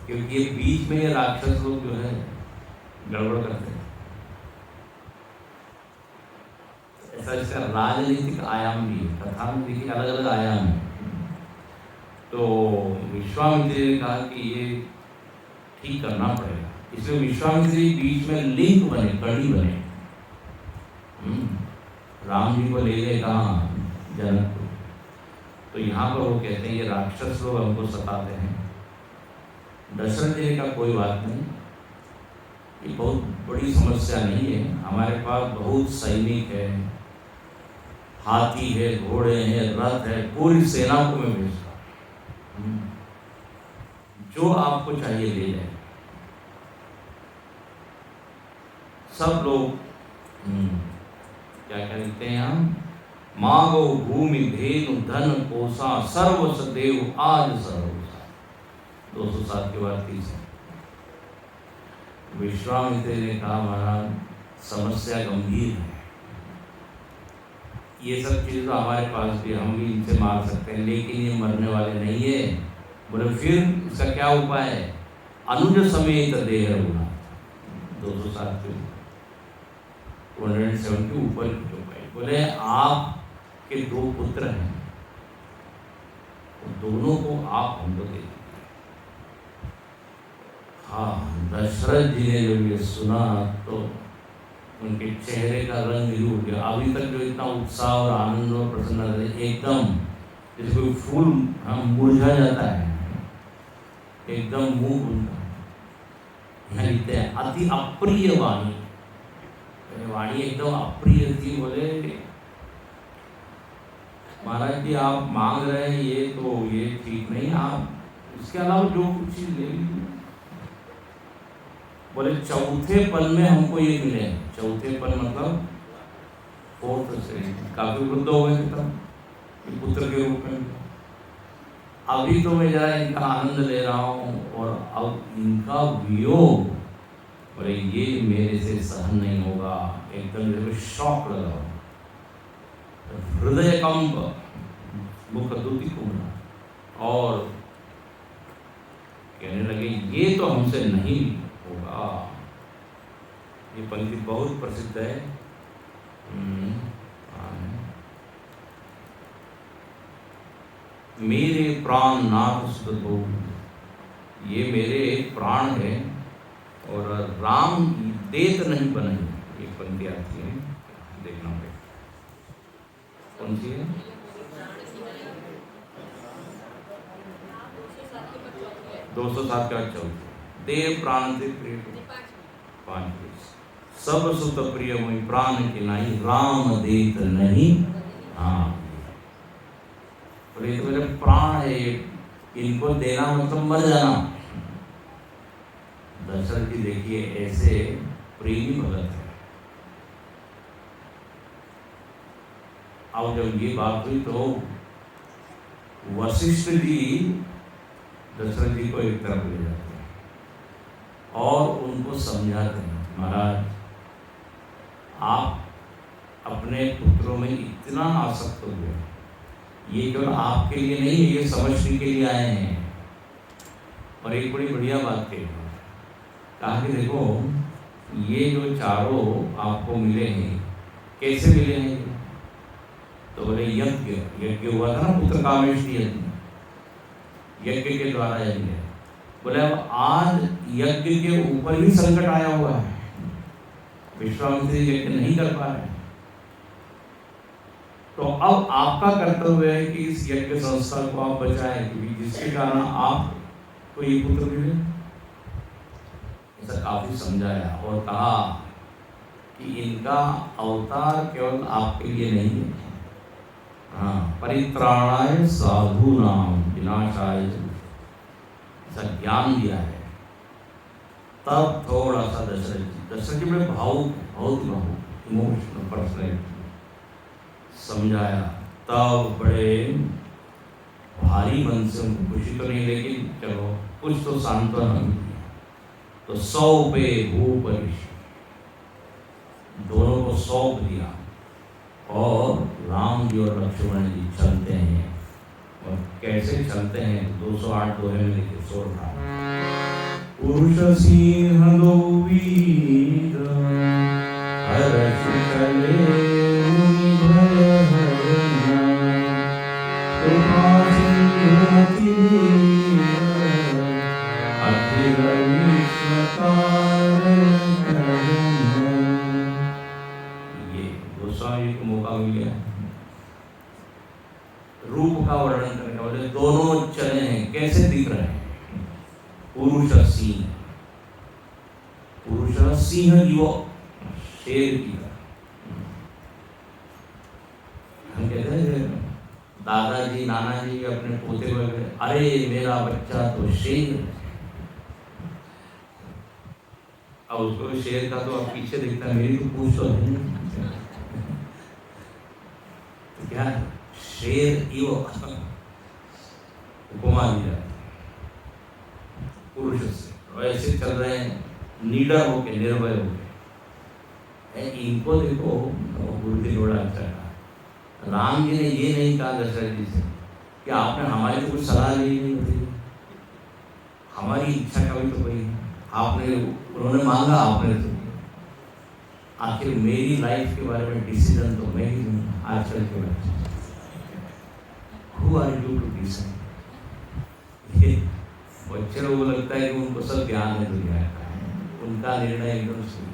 क्योंकि ये बीच में ये राक्षस लोग जो है गड़बड़ करते हैं। ऐसा इसका राजनीतिक आयाम भी है, कथा में देखिए अलग अलग आयाम है। तो विश्वामित्र ने कहा कि ये ठीक करना पड़ेगा, इसलिए विश्वामित्र जी बीच में लिंक बने, कड़ी बने। राम जी को ले गए कहाँ, जनक को। तो यहाँ पर वो कहते हैं ये राक्षस लोग हमको सताते हैं। दशरथ जी का कोई बात नहीं, ये बहुत बड़ी समस्या नहीं है। हमारे पास बहुत सैनिक है, हाथी है, घोड़े हैं, रथ है, पूरी सेना को मैं भेजता हूँ। जो आपको चाहिए ले जाए। सब लोग क्या क्या लिखते हैं हम? मांगो भूमि धेनु धन कोसा सर्व सदैव आज सर्वसा। 207 के बाद 30। विश्वामित्र ने कहा महाराज समस्या गंभीर है, ये सब चीज़ तो हमारे पास भी, हम भी इनसे मार सकते हैं, लेकिन ये मरने वाले नहीं है। बोले फिर इसका क्या उपाय है? अनुज समेत देह रघुनाथ। 207 के 107 के ऊपर जो पाए। बोले आपके 2 पुत्र हैं, दोनों को आप हमको दे दीजिए। हाँ, दशरथ जी ने जब ये सुना तो उनके चेहरे का रंग ही उड़ गया। अभी तक जो इतना उत्साह और आनंद और प्रसन्नता एकदम जैसे कोई फूल मुरझा जाता है, एकदम मुंह उनका लिखते हैं अति अप्रिय वाणी। वाणी एकदम अप्रिय थी। बोले महाराज जी आप मांग रहे हैं ये तो ये ठीक नहीं, आप इसके अलावा जो कुछ चीज ले लीजिए। बोले चौथे पल में हमको ये मिले। चौथे पल मतलब 4th से काफी वृद्ध हो गए तब पुत्र के रूप में। अभी तो मैं जरा इनका आनंद ले रहा हूँ और अब इनका वियोग, बोले ये मेरे से सहन नहीं होगा। एकदम जैसे शॉक लगा, हृदय कंप, मुख दुखी कुमला और कहने लगे ये तो हमसे नहीं होगा। ये पंक्ति बहुत प्रसिद्ध है। मेरे प्राण नाथ सुत हो, ये मेरे प्राण है और राम देत नहीं बने। ये पंक्ति आती है, देखना पड़ेगा कौन सी है। 207 का 14। देव प्राण से प्रिय 5। सब सुत प्रिय मुई प्राण के नहीं, राम देत नहीं। हाँ, तो मेरे प्राण है, इनको देना मतलब मर जाना। दशरथ जी देखिए ऐसे प्रेमी भगत है। अब जब ये बात हुई तो वशिष्ठ जी दशरथ जी को एक तरफ ले जाते हैं और उनको समझाते हैं, महाराज आप अपने पुत्रों में इतना आसक्त हो गए, ये केवल आपके लिए नहीं है, ये समझने के लिए आए हैं। और एक बड़ी बढ़िया बात कहा कि देखो ये जो चारों आपको मिले हैं कैसे मिले हैं? तो बोले यज्ञ हुआ था ना, पुत्र कामेष्टि यज्ञ के द्वारा यज्ञ। बोले अब आज यज्ञ के ऊपर ही संकट आया हुआ है, विश्वामित्र यज्ञ नहीं कर पा रहे, तो अब आपका कर्तव्य है कि इस यज्ञ संस्था को आप बचाएं, क्योंकि जिसके कारण आपको ये पुत्र मिले। ऐसा काफी समझाया और कहा कि इनका अवतार केवल आपके लिए नहीं है, हाँ, परित्राणाय साधूनां विनाशाय, ऐसा ज्ञान दिया है। तब थोड़ा सा दशरथ जी में बहुत इमोशनल पर्सनैलिटी समझाया। तब बड़े भारी मन से उनको खुशी तो नहीं, लेकिन चलो कुछ तो सांत्वना मिली। तो 100 पे भूप ऋषि दोनों को सौंप दिया और राम जी और लक्ष्मण जी चलते हैं। और कैसे चलते हैं? 208 दोहे में लिखे 16। पुरुष सिंह दो वीर हर्ष चले मुनि भय हरना, कृपा सिंधु अति अखिल विश्व कारण करना। ये गोस्वामी को मौका मिल गया रूप का वर्णन करने वाले। दोनों चले हैं, कैसे दिख रहे हैं? पुरुष सिंह सिंह युवा शेर की तरह। हम कहते हैं दादाजी नानाजी अपने पोते को, अरे मेरा बच्चा तो शेर। अब उसको शेर का तो अब पीछे दिखता है, मेरी तो पूछ तो नहीं। तो क्या शेर युवा उपमा दी जाती पुरुष से, और ऐसे चल रहे हैं निडर होके, निर्भय होके। इनको देखो बुद्धि थोड़ा अच्छा कहा। राम जी ने ये नहीं कहा दशरथ जी से कि आपने हमारी तो कुछ सलाह ली नहीं होती, हमारी इच्छा का भी तो कोई है, आपने उन्होंने मांगा आपने तो दिया। आखिर मेरी लाइफ के बारे में डिसीजन तो मैं ही दूंगा। आजकल के बच्चे who are you to decide? बच्चे को लगता है कि उनको सब ज्ञान है दुनिया का, उनका निर्णय एकदम सही।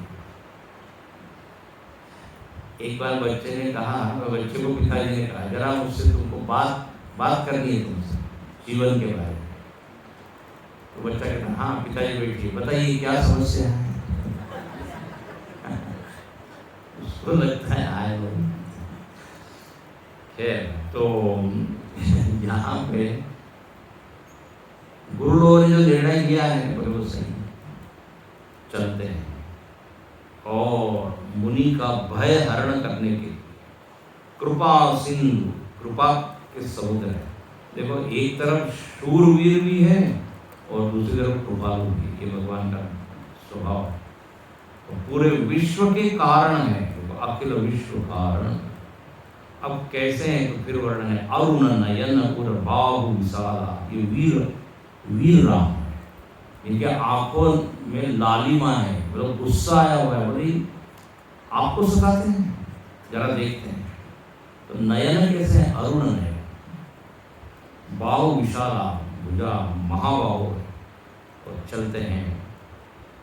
एक बार बच्चे ने कहा, बच्चे को पिताजी ने कहा, जरा मुझसे तुमको बात करनी है तुमसे जीवन के बारे में। तो बच्चा कहता है, हाँ पिताजी बैठिए, बताइए क्या समस्या है। उसको लगता है आए लोग। तो यहाँ पे गुरु लोगों ने जो निर्णय किया है वो सही चलते हैं। और मुनि का भय हरण करने के कृपा सिंधु, कृपा के समुद्र है। देखो एक तरफ शूरवीर भी है और दूसरी तरफ कृपालु भी, ये भगवान का स्वभाव। तो पूरे विश्व के कारण है, तो अखिल विश्व कारण। अब कैसे हैं तो फिर वर्णन है, अरुण नयन पुर बाहु विशाला, ये वीर राम है। इनके आंखों में लालिमा है, मतलब गुस्सा आया हुआ है। बोली आपको सिखाते हैं, जरा देखते हैं। तो नयन कैसे है? अरुण नयन, बाहु विशाला, भुजा महाबाहु है, और चलते हैं।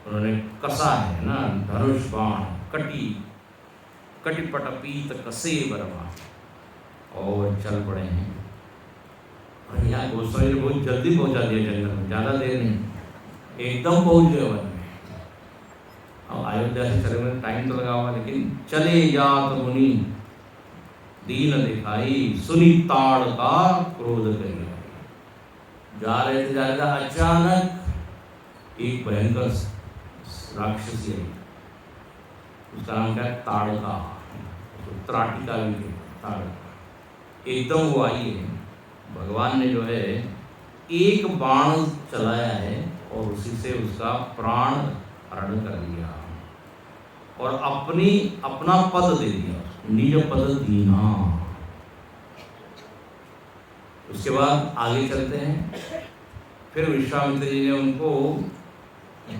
उन्होंने कसा है ना धनुष बाण, कटिपट पीत कसे बरवा, और चल पड़े हैं। और यहाँ गोस्वामी ने बहुत जल्दी पहुंचा दिया जंगल में, ज़्यादा देर नहीं, एकदम पहुंच गए वन में। अब अयोध्या से चले में टाइम तो लगा हुआ, लेकिन चले जात मुनि दीन दिखाई, सुनी ताड़ का क्रोध करिया। जा रहे थे अचानक एक भयंकर राक्षसी आई, उसका नाम क्या है? ताड़का, तो त्राटिका भी है ताड़का। एकदम वो आई है, भगवान ने जो है एक बाण चलाया है और उसी से उसका प्राण हरण कर लिया और अपना पद दे दिया, निज पद दीना। उसके बाद आगे चलते हैं। फिर विश्वामित्र जी ने उनको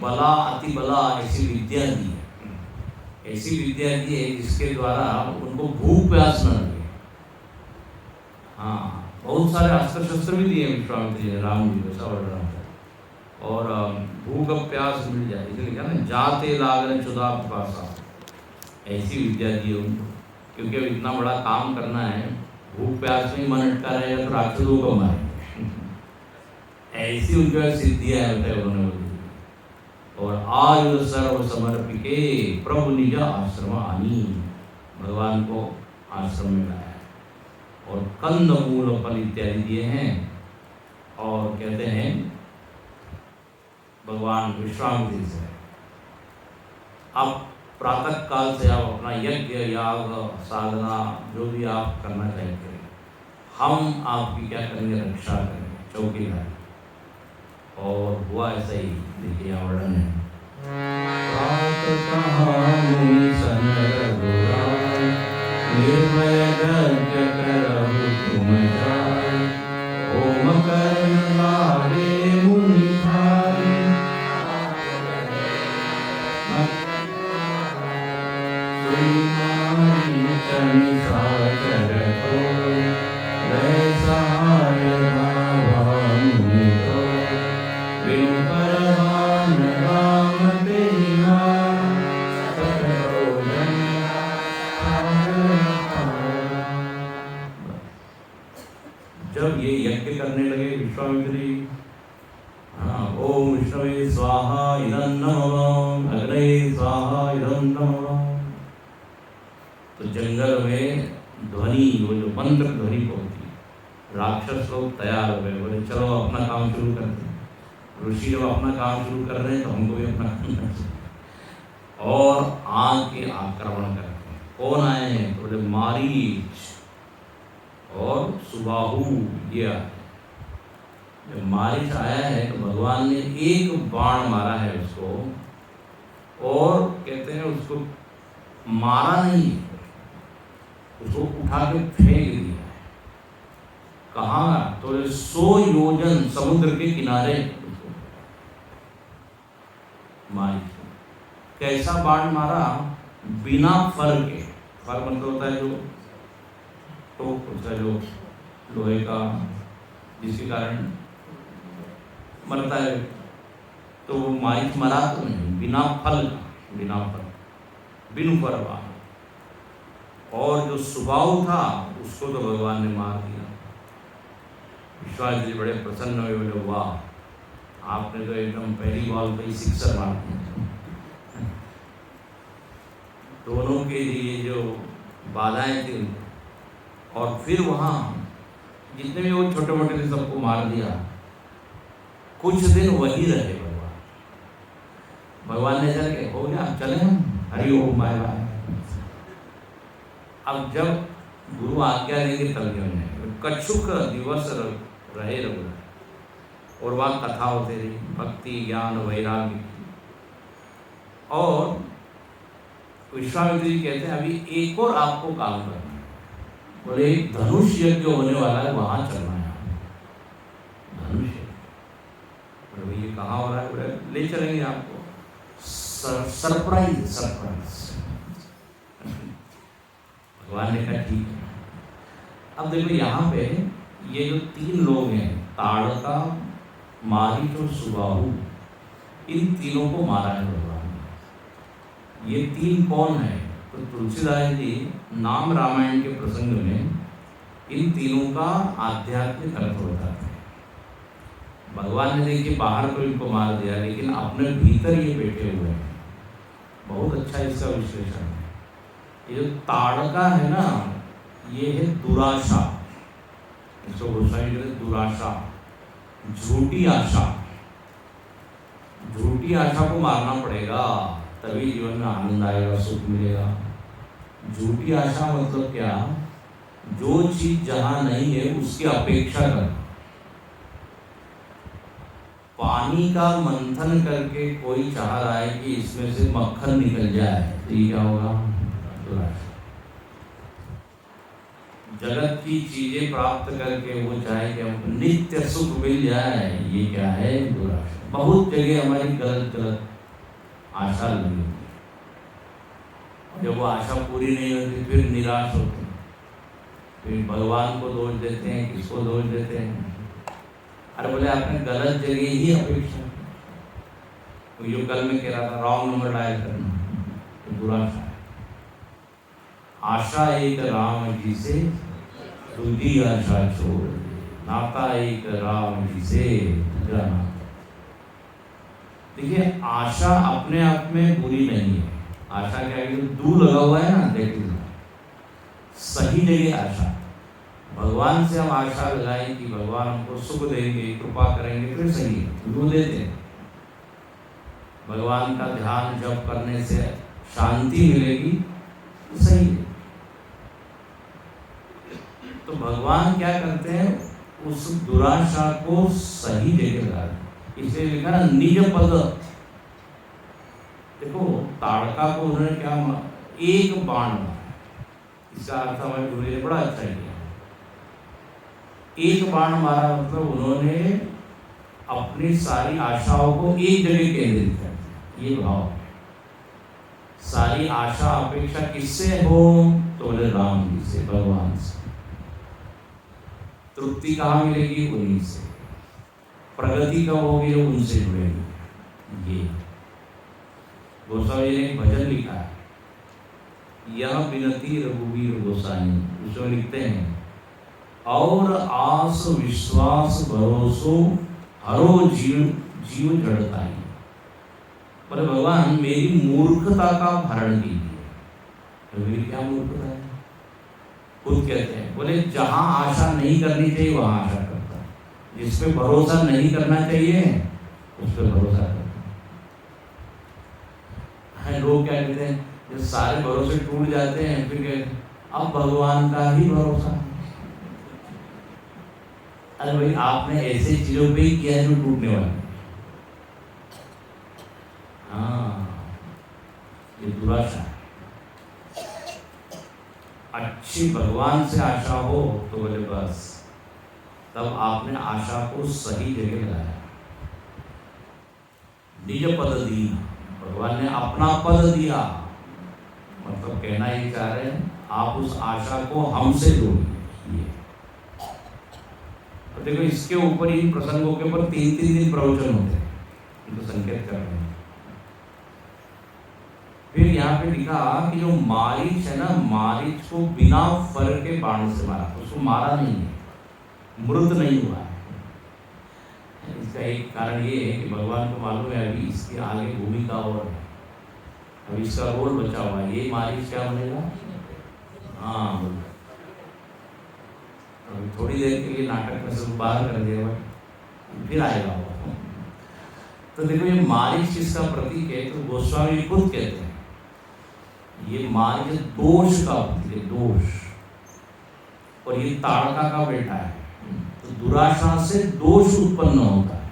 बला अति बला ऐसी विद्या दी है, ऐसी विद्या दी है जिसके द्वारा उनको भूख प्यास न लगे। हाँ, बहुत सारे अस्त्र शस्त्र भी दिए विश्वामित्र जी ने राम जी को, सब और भूख प्यास मिल जाए, इसलिए क्या ना, जाते लागन चुदा पिपासा, ऐसी विद्या दी उनको। क्योंकि अब इतना बड़ा काम करना है, भूख प्यास में मन अटका रहेगा तो राक्षसों को मारेंगे। ऐसी उनके सिद्धियां होते उन्होंने बोली। और आयु सर्व समर्पिके प्रभु निज आश्रम आनी, भगवान को आश्रम में लाया और कंद मूल फल इत्यादि दिए हैं। और कहते हैं भगवान विश्रांति से, अब प्रातः काल से आप अपना यज्ञ याग साधना जो भी आप करना चाहते हैं, हम आपकी क्या करेंगे? रक्षा करेंगे, चौकीदार। और हुआ ऐसा ही, देखिए यहाँ वर्णन है। जब ये यज्ञ करने लगे विश्वामित्र जी, ओम विष्णवे स्वाहा इदं नमः, अग्नये स्वाहा तो जंगल में ध्वनि, वो जो मंत्र ध्वनि पहुंची, राक्षस लोग तैयार हो गए, बोले चलो अपना काम शुरू करते हैं। ऋषि जब अपना काम शुरू कर रहे हैं तो हमको भी अपना काम करना चाहिए। और आके आक्रमण करते हैं। कौन आए हैं? तो बोले मारीच और सुबाहु। ये आए। जब मारीच आया है तो भगवान ने एक बाण मारा है उसको, और कहते हैं उसको मारा नहीं, उसको उठा के फेंक दिया। कहाँ? तो 100 योजन समुद्र के किनारे मारीच। कैसा बाण मारा? बिना फर के। फर मतलब होता है जो टोक, उसका जो लोहे का, जिसके कारण मरता है। तो वो मारीच मरा तो नहीं, बिना फल का, बिना फल, बिनु फर बाण। और जो सुबाहु था उसको तो भगवान ने मार दिया। विश्वास जी बड़े प्रसन्न हुए, बोले वाह, आपने तो एकदम पहली बॉल पे ही सिक्सर मार दिया। दोनों के लिए जो बाधाएं थी, और फिर वहाँ जितने भी वो छोटे मोटे थे सबको मार दिया। कुछ दिन वही रहे भगवान। भगवान ने चल के हो गया, चले हम, हरि ओम, बाय बाय। अब जब गुरु आज्ञा देंगे तब हमने कच्छुक दिवस रहे रघुनाथ, और वहाँ कथा होती रही, भक्ति, ज्ञान, वैराग्य। और विश्वामित्र जी कहते हैं अभी एक और आपको काम करना है। बोले एक धनुष यज्ञ होने वाला है, वहां चलना है। धनुष यज्ञ, ये कहाँ हो रहा है? बोले ले चलेंगे आपको, सरप्राइज सरप्राइज। भगवान ने कहा ठीक है। अब देखो यहाँ पे ये जो 3 लोग हैं, ताड़का, मारीच और सुबाहु, इन तीनों को मारा है भगवान ने। ये 3 कौन है? तो तुलसीदास जी नाम रामायण के प्रसंग में इन तीनों का आध्यात्मिक अर्थ बताते हैं। भगवान ने देखिए बाहर तो इनको मार दिया, लेकिन अपने भीतर ये बैठे हुए हैं। बहुत अच्छा इसका विश्लेषण है। ये जो ताड़का है ना, ये है दुराशा। इसको गोस्वामी कहते हैं दुराशा, झूठी आशा। झूठी आशा को मारना पड़ेगा, तभी जीवन में आनंद आएगा, सुख मिलेगा। झूठी आशा मतलब क्या? जो चीज जहां नहीं है उसकी अपेक्षा करना। पानी का मंथन करके कोई चाह रहा है कि इसमें से मक्खन निकल जाए, तो ये क्या होगा? दुराशा। जगत की चीजें प्राप्त करके वो चाहे कि हमको नित्य सुख मिल जाए, ये क्या है? दुराशा। बहुत जगह हमारी गलत गलत आशा लगी होती है। जब वो आशा पूरी नहीं होती फिर निराश होते हैं, फिर भगवान को दोष देते हैं, किसको दोष देते हैं? अरे बोले आपने गलत जगह ही अपेक्षा। तो जो कल में कह रहा था रॉन्ग नंबर डायल करना, तो दुराशा है। आशा एक राम जी से, दूसरी आशा छोड़, नाता एक राम जी से, दूसरा नाता। देखिए आशा अपने आप में बुरी नहीं है। आशा क्या है? दूर लगा हुआ है ना, देखिए सही जगह आशा। भगवान से हम आशा लगाएं कि भगवान हमको सुख देंगे, कृपा करेंगे, फिर सही है, वो देते हैं। भगवान का ध्यान जप करने से शांति मिलेगी, तो सही है। तो भगवान क्या करते हैं? उस दुराशा को सही जगह लगाते हैं। इसलिए लिखा ना निज पद। देखो ताड़का को उन्होंने क्या एक बाण मारा, इसका अर्थ हमारे गुरु ने बड़ा अच्छा किया। एक बाण मारा मतलब उन्होंने अपनी सारी आशाओं को एक जगह केंद्रित कर दिया। ये भाव है। सारी आशा अपेक्षा किससे हो? तो बोले राम जी से, भगवान से। तृप्ति कहाँ मिलेगी? उन्हीं से। प्रगति कब होगी? उनसे जुड़ेगी। ये गोस्वामी जी ने एक भजन लिखा है, यह विनती रघुवीर गोसाई। उसमें लिखते हैं और आस विश्वास भरोसो हरो जीव जीव जड़ताई। बोले भगवान मेरी मूर्खता का भरण कीजिए। मेरी क्या मूर्खता है। खुद कहते हैं, बोले जहां आशा नहीं करनी चाहिए वहां आशा करता है, जिस पे भरोसा नहीं करना चाहिए उस पर भरोसा करता है। लोग क्या कहते हैं, जब सारे भरोसे टूट जाते हैं फिर कहते हैं अब भगवान का ही भरोसा। अरे भाई, आपने ऐसे चीजों पे ही किया है जो टूटने वाले। हाँ, ये दुराशा है। अच्छी भगवान से आशा हो तो बोले बस तब आपने आशा को सही जगह लगाया। निज पद दी, भगवान ने अपना पद दिया, मतलब कहना ये चाह रहे हैं आप उस आशा को हमसे जोड़िए। तो देखो, इसके ऊपर इन प्रसंगों के ऊपर 3-3 दिन प्रवचन होते हैं, इनको संकेत कर रहे हैं। फिर यहाँ पे लिखा कि जो मारीच है ना, मारीच को बिना फर के बाण से मारा, उसको मारा नहीं है, मृत नहीं हुआ है। इसका एक कारण ये है कि भगवान को मालूम है अभी इसकी आगे भूमिका और है, अभी इसका रोल बचा हुआ है। ये मारीच क्या बनेगा? हाँ, अभी थोड़ी देर के लिए नाटक में से बाहर कर दिया, फिर आएगा वो। तो देखो, ये मारीच किसका प्रतीक है? तो गोस्वामी खुद कहते हैं ये मारीच दोष का प्रतीक है, दोष। और ये ताड़का का बेटा है, तो दुराशा से दोष उत्पन्न होता है,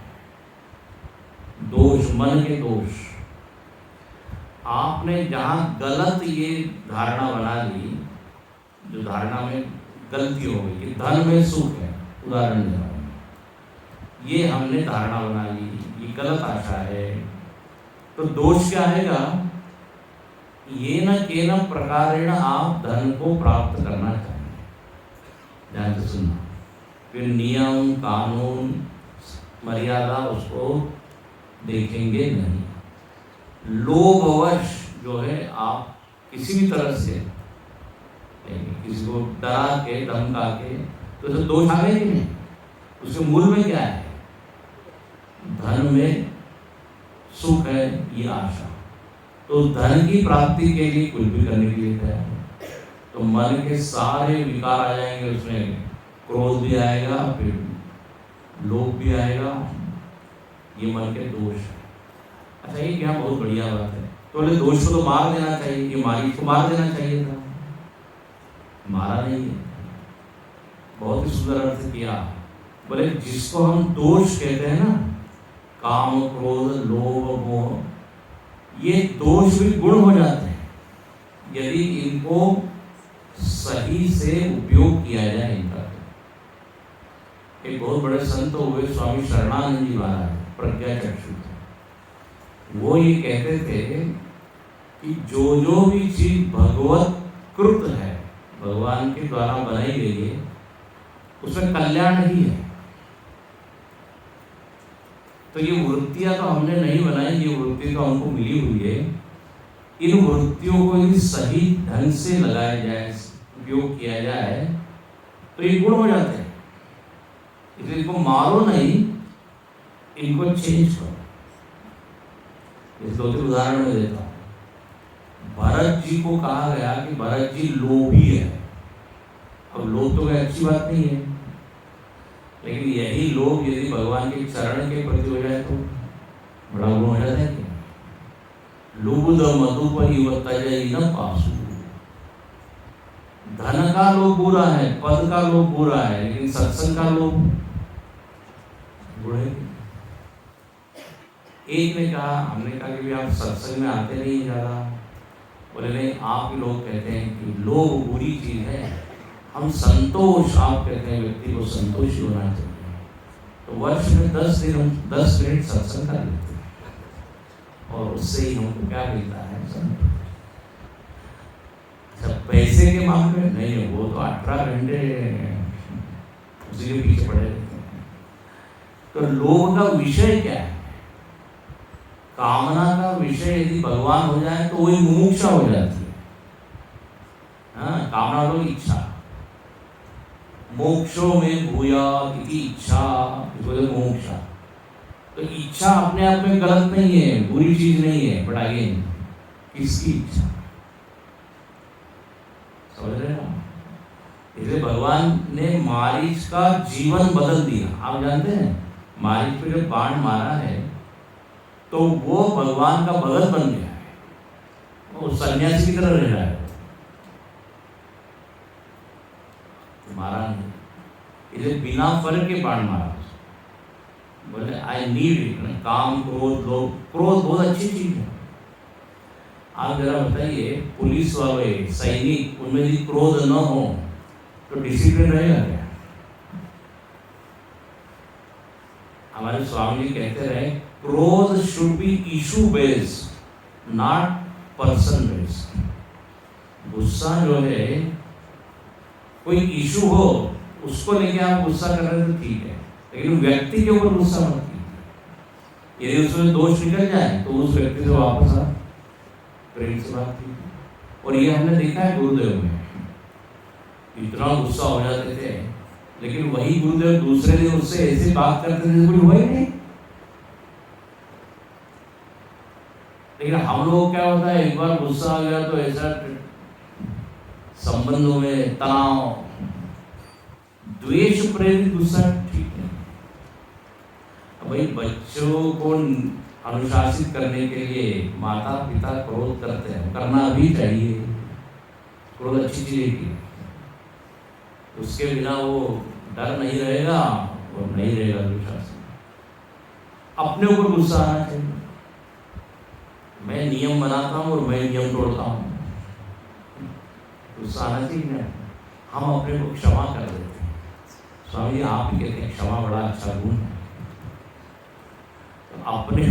दोष, मन के दोष। आपने जहां गलत ये धारणा बना ली, जो धारणा में गलती हो गई कि धन में सुख है, उदाहरण दे रहा हूं, ये हमने धारणा बना ली, ये गलत आशा है, तो दोष क्या आएगा? ये न केन प्रकारेण आप धन को प्राप्त करना चाहिए। ध्यान से सुनना। फिर नियम, कानून, मर्यादा उसको देखेंगे नहीं। लोभवश जो है आप किसी भी तरह से किसी को डरा के, धमका के, तो उसे दोष आ गए कि नहीं? उसके मूल में क्या है? धन में सुख है, ये आशा। तो धन की प्राप्ति के लिए कुछ भी करने के लिए तैयार है, तो मन के सारे विकार आ जाएंगे, उसमें क्रोध भी आएगा, फिर लोभ भी आएगा, ये मन के दोष है। अच्छा, ये क्या बहुत बढ़िया बात है। तो बोले दोष को तो मार देना चाहिए, ये मारीच को मार देना चाहिए था, मारा नहीं है। बहुत ही सुंदर अर्थ किया। बोले जिसको हम दोष कहते हैं ना, काम, क्रोध, लोभ, मोह, ये दोष भी गुण हो जाते हैं यदि इनको सही से उपयोग किया जाए इनका। एक बहुत बड़े संत हुए स्वामी शरणानंद जी महाराज, प्रज्ञा चक्षु थे। वो ये कहते थे कि जो भी चीज भगवत कृत है, भगवान के द्वारा बनाई गई है, उसमें कल्याण ही है। तो ये वृत्तियां तो हमने नहीं बनाई, ये वृत्ति तो हमको मिली हुई है। इन वृत्तियों को यदि सही ढंग से लगाया जाए, उपयोग किया जाए, तो ये गुण हो जाते हैं। इसलिए इनको मारो नहीं, इनको चेंज करो। इस 2-3 उदाहरण में देता हूँ। भरत जी को कहा गया कि भरत जी लोभी है। अब लोभ तो कोई अच्छी बात नहीं है, लेकिन यही लोभ यदि भगवान के चरण के प्रति हो जाए तो बड़ा गुण हो जाता है कि लुब्ध मधुपरिव तजई न पासु। धन का लोभ बुरा है, पद का लोभ बुरा है, लेकिन सत्संग का लोभ बुरा है। एक ने कहा, हमने कहा कि आप सत्संग में आते नहीं ज़्यादा। बोले नहीं, आप लोग कहते हैं कि लोभ बुरी चीज है, हम संतोष, आप कहते हैं व्यक्ति को संतोषी होना चाहिए। तो वर्ष में 10 मिनट सत्संग कर लेते हैं और उससे ही हमको क्या मिलता है? सब पैसे के मामले में नहीं, वो तो 18 घंटे उसी के पीछे पड़े रहते हैं। तो लोभ का विषय क्या है? कामना का विषय यदि भगवान हो जाए तो वही मुमुक्षा हो जाती है। हाँ, कामना तो इच्छा, मोक्षो में भूयात् इति इच्छा, मोक्षा। तो इच्छा अपने आप में गलत नहीं है, बुरी चीज नहीं है, बट अगेन किसकी इच्छा? समझ रहे हो? इसलिए भगवान ने मारीच का जीवन बदल दिया। आप जानते हैं मारीच पे जब बाण मारा है तो वो भगवान का भगत बन गया है, वो सन्यासी की तरह रह रहा है, मारा नहीं, इसलिए बिना फर्क के बाण मारा। बोले आई नीड इट। काम, क्रोध, लोभ, क्रोध बहुत अच्छी चीज है। आप जरा बताइए पुलिस वाले, सैनिक, उनमें यदि क्रोध न हो तो डिसिप्लिन रहेगा क्या? हमारे स्वामी जी कहते रहे क्रोध should be issue based, not person based. गुस्सा जो है कोई इशू हो उसको लेके आप गुस्सा कर रहे हो तो ठीक है, लेकिन व्यक्ति के ऊपर गुस्सा मत कीजिए। यदि उसमें दोष निकल जाए तो उस व्यक्ति से वापस आ प्रेम से बात कीजिए। और ये हमने देखा है गुरुदेव में, इतना गुस्सा हो जाते थे लेकिन वही गुरुदेव दूसरे दिन उससे ऐसे बात करते थे कुछ हुआ ही नहीं। लेकिन हम लोग क्या होता है, एक बार गुस्सा आ गया तो ऐसा संबंधों में तनाव, द्वेष प्रेरित गुस्सा ठीक है। भाई बच्चों को अनुशासित करने के लिए माता पिता क्रोध करते हैं, करना भी चाहिए, क्रोध अच्छी चीज है, उसके बिना वो डर नहीं रहेगा और नहीं रहेगा अनुशासन। अपने ऊपर गुस्सा आना चाहिए। मैं नियम बनाता हूँ और मैं नियम तोड़ता हूँ, गुस्सा आना चाहिए। हम अपने को क्षमा कर देते हैं। स्वामी जी आप ही कहते हैं क्षमा बड़ा अच्छा गुण है। तो अपने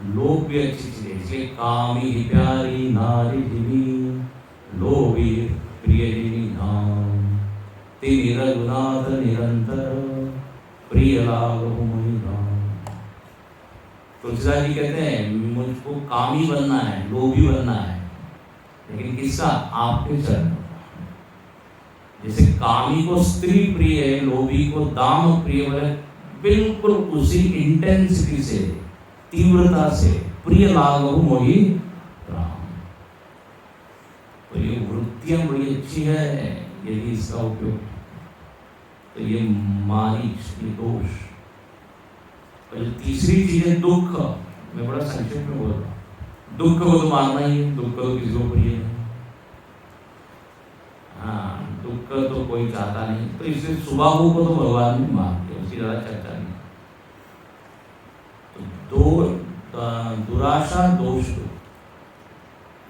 लोभ भी अच्छी चीज है, इसलिए कामी प्यारी नारी जीवी, लोभी प्रिय जीवी नाम, तेरी रघुनाथ निरंतर प्रिय लागो मुनि नाम। तुलसीदास जी कहते हैं मुझको कामी बनना है, लोभी बनना है, लेकिन किसका? आपके चरण। जैसे कामी को स्त्री प्रिय है, लोभी को दाम प्रिय है, बिल्कुल उसी इंटेंसिटी से, तीव्रता से प्रिय लागो मोहि राम। तो ये वृत्तियां बड़ी अच्छी है यदि इसका उपयोग, तो ये मारीच, ये दोष। और तीसरी चीज है दुख। मैं बड़ा संक्षेप में बोल रहा हूँ, दुख को तो मारना ही है, दुख तो किसी को प्रिय है। हाँ, दुख तो कोई चाहता नहीं, तो इसलिए सुबाहु को तो भगवान ने मार दिया, उसकी ज्यादा चर्चा नहीं। तो दुराशा दोष,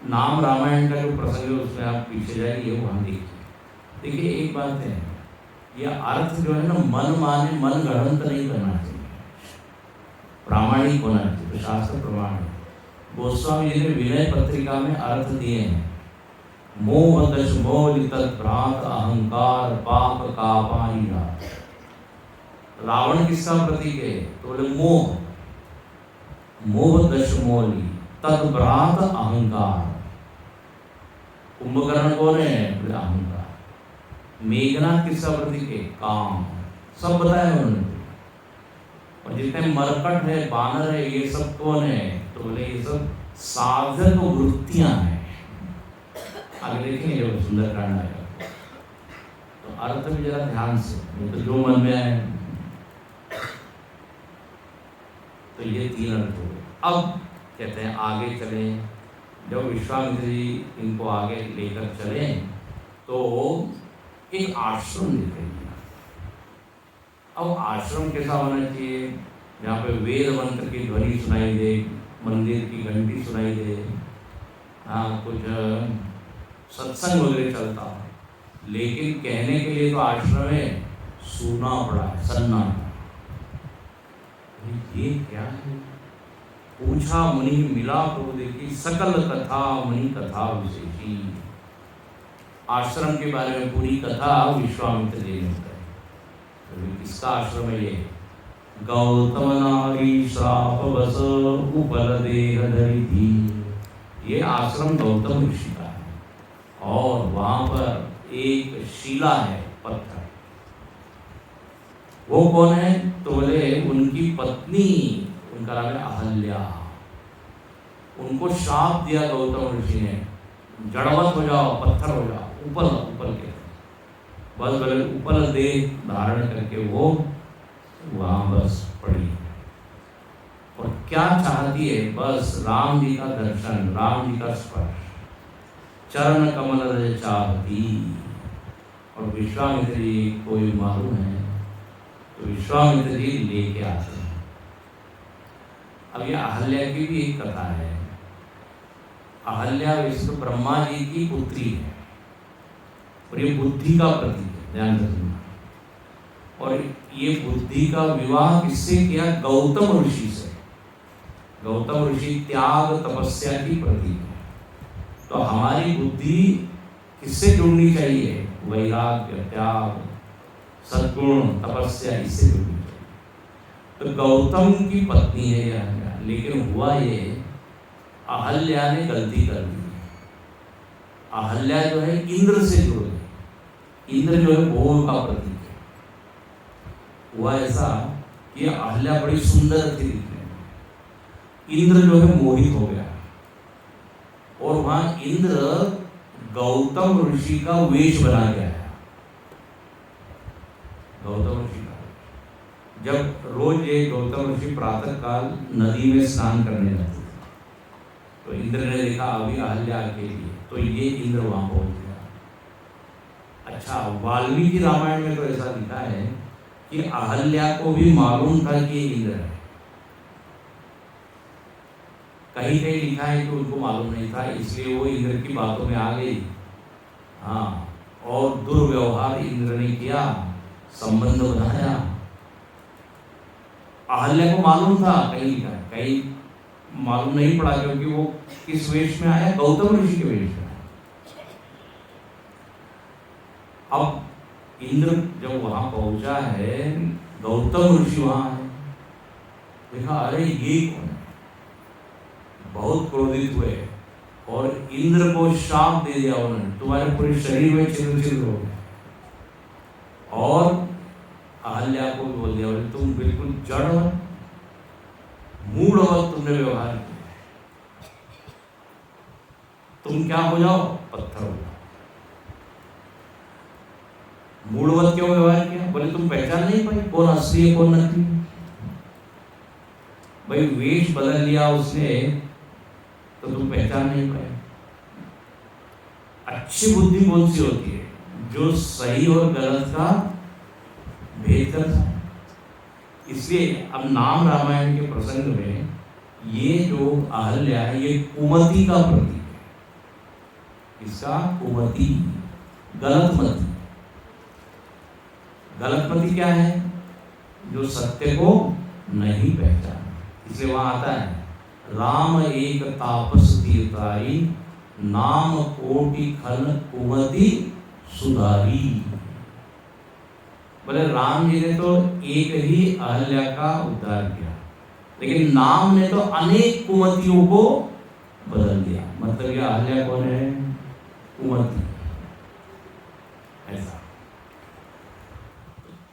नाम रामायण का जो प्रसंग है उसमें आप पीछे जाइए, वहां देखिए। देखिए एक बात है, यह अर्थ जो है ना मन माने मन गढ़ंत नहीं करना चाहिए, प्रामाणिक होना चाहिए, तो शास्त्र प्रमाण है। गोस्वामी जी ने विनय पत्रिका में अर्थ दिए हैं, मोह दश मोह तत्भ्रात अहंकार पाप का पाईरा। रावण किसका प्रतीक है? तो बोले मोह, मोह दश मोली तत्भ्रात अहंकार। कुंभकर्ण कौन है? बोले अहंकार। मेघनाथ किसका प्रतीक है? काम। सब बताया उन्होंने। और जितने मरकट है, बानर है, ये सब कौन है? तो बोले ये सब साधक वृत्तियां हैं। आगे देखेंगे जब सुंदरकांड आएगा तो अर्थ भी जरा ध्यान से, नहीं तो जो मन में आए। तो ये तीन अर्थ हो गए। अब कहते हैं आगे चलें। जब विश्वामित्र जी इनको आगे लेकर चले तो एक आश्रम दिखाई। अब आश्रम कैसा होना चाहिए? जहाँ पे वेद मंत्र की ध्वनि सुनाई दे, मंदिर की घंटी सुनाई दे, हाँ कुछ सत्संग वगैरह चलता है। लेकिन कहने के लिए तो आश्रम में सूना पड़ा है, सन्नाटा। ये क्या है? पूछा मुनि मिला प्रभु देखी, सकल कथा मुनि कथा विशेषी। आश्रम के बारे में पूरी कथा विश्वामित्र जी ने बताई। किसका आश्रम है ये? गौतम नारी श्राप बस उपल देह धरी थी। ये आश्रम गौतम ऋषि का है और वहां पर एक शिला है, पत्थर। वो कौन है? तो बोले उनकी पत्नी, उनका नाम है अहल्या। उनको श्राप दिया गौतम ऋषि ने, जड़वत हो जाओ, पत्थर हो जाओ, उपल उपल के बस बोले उपल देह धारण करके वो वहां बस पड़ी। और क्या चाहती है? बस राम जी का दर्शन, राम जी का स्पर्श, चरण कमल रज चाहती। और विश्वामित्र जी कोई मालूम है तो विश्वामित्र जी लेके आते हैं। अब ये अहल्या की भी एक कथा है। अहल्या विष्णु ब्रह्मा जी की पुत्री है और ये बुद्धि का प्रतीक है, ध्यान रखना। और ये बुद्धि का विवाह किससे किया? गौतम ऋषि से। गौतम ऋषि त्याग तपस्या की प्रतीक है। तो हमारी बुद्धि किससे जुड़नी चाहिए? वैराग्य, त्याग, सद्गुण, तपस्या, इससे जुड़नी चाहिए। तो गौतम की पत्नी है यह अहल्या, लेकिन हुआ ये अहल्या ने गलती कर दी। अहल्या जो है इंद्र से जुड़ गई। इंद्र जो है भोग का प्रतीक है। हुआ ऐसा कि अहल्या बड़ी सुंदर थी दिखने में, इंद्र जो है मोहित हो गया और वहां इंद्र गौतम ऋषि का वेश बना गया है। गौतम ऋषि का, जब रोज ये गौतम ऋषि प्रातः काल नदी में स्नान करने जाते थे तो इंद्र ने देखा अभी अहल्या अकेली है, तो ये इंद्र वहां पहुंच गया। अच्छा, वाल्मीकि रामायण में तो ऐसा लिखा है कि अहल्या को भी मालूम था कि इंद्र है। कहीं कहीं लिखा है कि उनको मालूम नहीं था, इसलिए वो इंद्र की बातों में आ गई। हाँ, और दुर्व्यवहार इंद्र ने किया, संबंध बनाया। अहल्या को मालूम था, कहीं लिखा है, कहीं मालूम नहीं पड़ा, क्योंकि वो किस वेश में आया? गौतम ऋषि के वेश में आया। अब इंद्र जब वहां पहुंचा है, गौतम ऋषि वहां है, देखा अरे ये कौन है? बहुत क्रोधित हुए और इंद्र को शाप दे दिया उन्होंने, तुम्हारे पूरे शरीर में छिद्र छिद्र हो गए। और अहल्या को बोल दिया, बोले तुम बिल्कुल जड़ हो, मूढ़वत तुमने व्यवहार किया, तुम क्या हो जाओ? पत्थर हो जाओ। मूढ़वत क्यों व्यवहार किया? बोले तुम पहचान नहीं पाई कौन असली है कौन नकली है। भाई वेश बदल लिया उसने तो तुम पहचान नहीं पाए। अच्छी बुद्धि कौन सी होती है? जो सही और गलत का भेद करता है। इसलिए अब नाम रामायण के प्रसंग में ये जो अहल्या है ये कुमति का प्रतीक है। इसका कुमति, गलत मति। गलत मति क्या है? जो सत्य को नहीं पहचाना। इसलिए वहां आता है राम एक तापस तीर्थारी, नाम कोटि खल कुमति सुधारी। बोले राम जी ने तो एक ही अहल्या का उद्धार किया, लेकिन नाम ने तो अनेक कुमतियों को बदल दिया। मतलब ये अहल्या कौन है? कुमति। ऐसा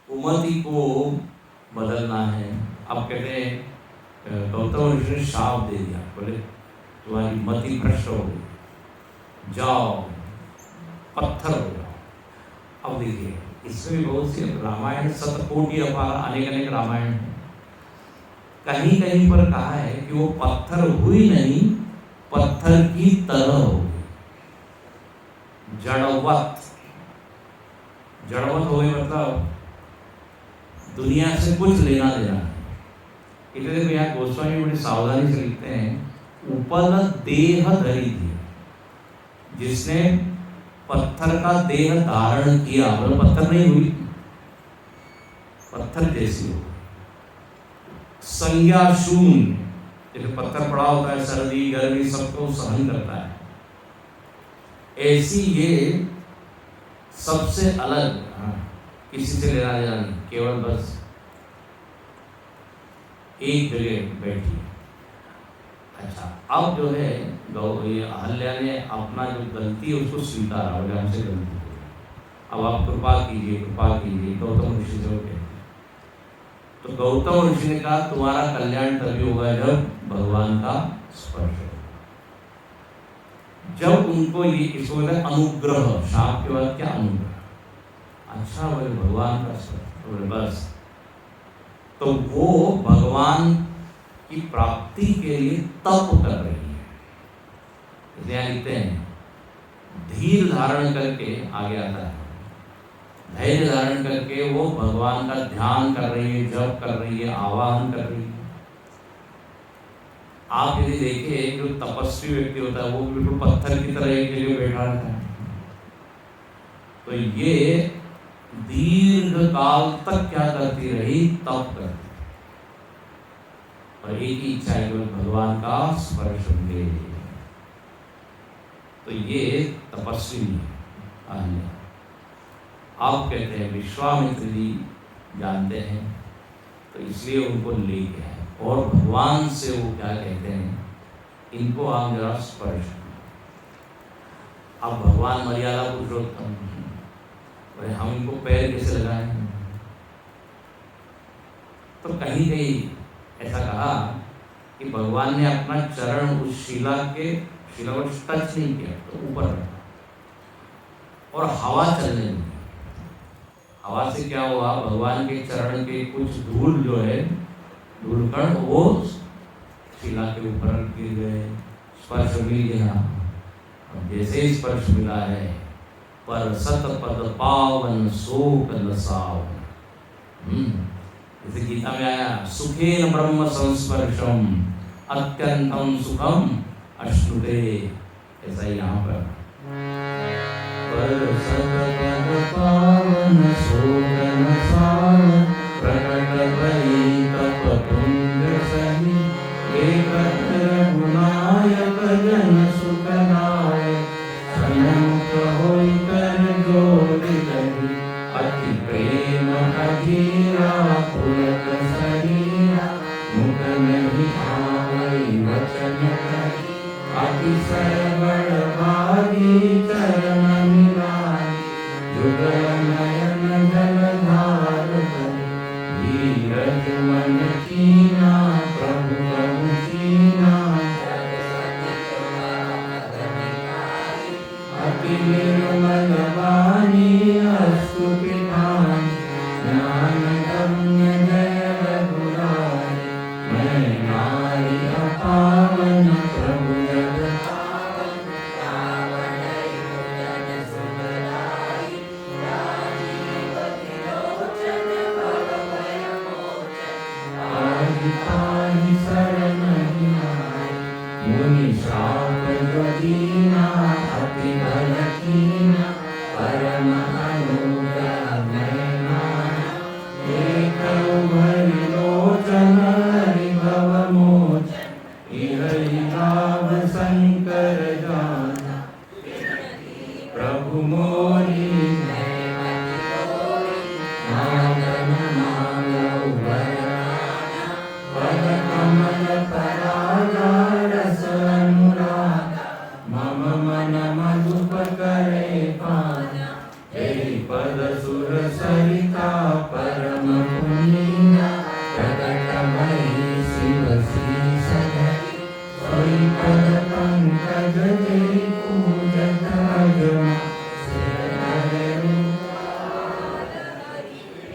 कुमति को बदलना है। अब कहते हैं गौतम ऋषि ने शाप दे दिया, बोले तुम्हारी मति भ्रष्ट हो गई, जाओ पत्थर हो जाओ। अब देखिए इसमें भी बहुत सी रामायण, शतकोटि अपार, अनेक अनेक रामायण है। कहीं कहीं पर कहा है कि वो पत्थर हुई नहीं, पत्थर की तरह हो गई, जड़वत। जड़वत हो गई मतलब दुनिया से कुछ लेना देना नहीं। इसलिए यहाँ गोस्वामी बड़ी सावधानी से लिखते हैं, उपल देह धरी थी, जिसने पत्थर का देह धारण किया, मतलब पत्थर नहीं हुई, पत्थर जैसी हो। संज्ञा शून्य, जैसे पत्थर पड़ा होता है, सर्दी गर्मी सबको सहन करता है, ऐसी ये सबसे अलग, किसी से लेना देना नहीं, केवल बस एक जगह बैठी। अच्छा, अब जो है ये अहल्या ने अपना जो गलती है उसको स्वीकारा, बोले हमसे गलती हुई, अब आप कृपा कीजिए, कृपा कीजिए। गौतम ऋषि से कहते, तो गौतम ऋषि ने कहा तुम्हारा कल्याण तभी होगा जब भगवान का स्पर्श हो। जब उनको ये इसको कहते हैं अनुग्रह, शाप के बाद क्या अनुग्रह, अच्छा बोले भगवान का स्पर्श, बोले बस, तो वो भगवान की प्राप्ति के लिए तप कर रही है। इसलिए लिखते हैं धीर धारण करके, आगे आता है धैर्य धारण करके वो भगवान का ध्यान कर रही है, जप कर रही है, आवाहन कर रही है। आप यदि देखें जो तपस्वी व्यक्ति होता है वो बिल्कुल पत्थर की तरह एक जगह बैठा रहता है, तो ये दीर्घ काल तक क्या करती रही, तप करती, और एक ही इच्छा है केवल भगवान का स्पर्श मिले। तो ये तपस्वी है। आप कहते हैं विश्वामित्र जी जानते हैं, तो इसलिए उनको ले गया है, और भगवान से वो क्या कहते हैं, इनको आप जरा स्पर्श। अब भगवान मर्यादा पुरुषोत्तम, अरे हम इनको पैर कैसे लगाएं? तो कहीं कहीं ऐसा कहा कि भगवान ने अपना चरण उस शिला को टच नहीं किया, तो ऊपर रखा और हवा चलने लगी। हवा से क्या हुआ, भगवान के चरण के कुछ धूल जो है, धूल कण वो शिला के ऊपर गिर गए, स्पर्श मिल गया। और जैसे स्पर्श मिला है, पर सत पद पावन शोक नसावन, जैसे गीता में आया, सुखेन ब्रह्म संस्पर्शम अत्यंतम सुखम अश्नुते, ऐसा ही यहाँ पर पर सत पद पावन शोक नसावन प्रकट भई तप पुण्य सही, एकत्र गुणायक जन सुखदायक, सन्मुख होई कर जोड़ि रही, अति प्रेम अधीरा पुलक शरीरा, मुख नहीं आवई वचन कही, अतिशय बड़भागी चरण मिलाय, जुगल नयन जलधार बही, धीरज मन कीना प्रभु प्रभु कीना, अति निर्मल वाणी स्तुति ठान, ज्ञान गम्य जय रघुराई, मैं नारी अपावन प्रभु जग पावन, रावण युजन सुखदाई, राजीव त्रिलोचन भव भय मोचन, पाहि पाहि शरण आई, मुनि शाप जो दीना, अति भय कीना, परम अनुग्रह मैं नाना, एकौ भरि लोचन हरि भव मोचन, इहरि लाभ शंकर जाना, प्रभु मोरी मैं मति तोरी, नागन नागौ वरदाना, पद कमल परागा रस अनुरागा, मम मन मधुप करे पाना, तेरी पद सुर सरिता परम पुनीना, प्रकट भई शिव शीस धरि, सोई पद पंकज तेरी पूजत अगमा, सिर धरे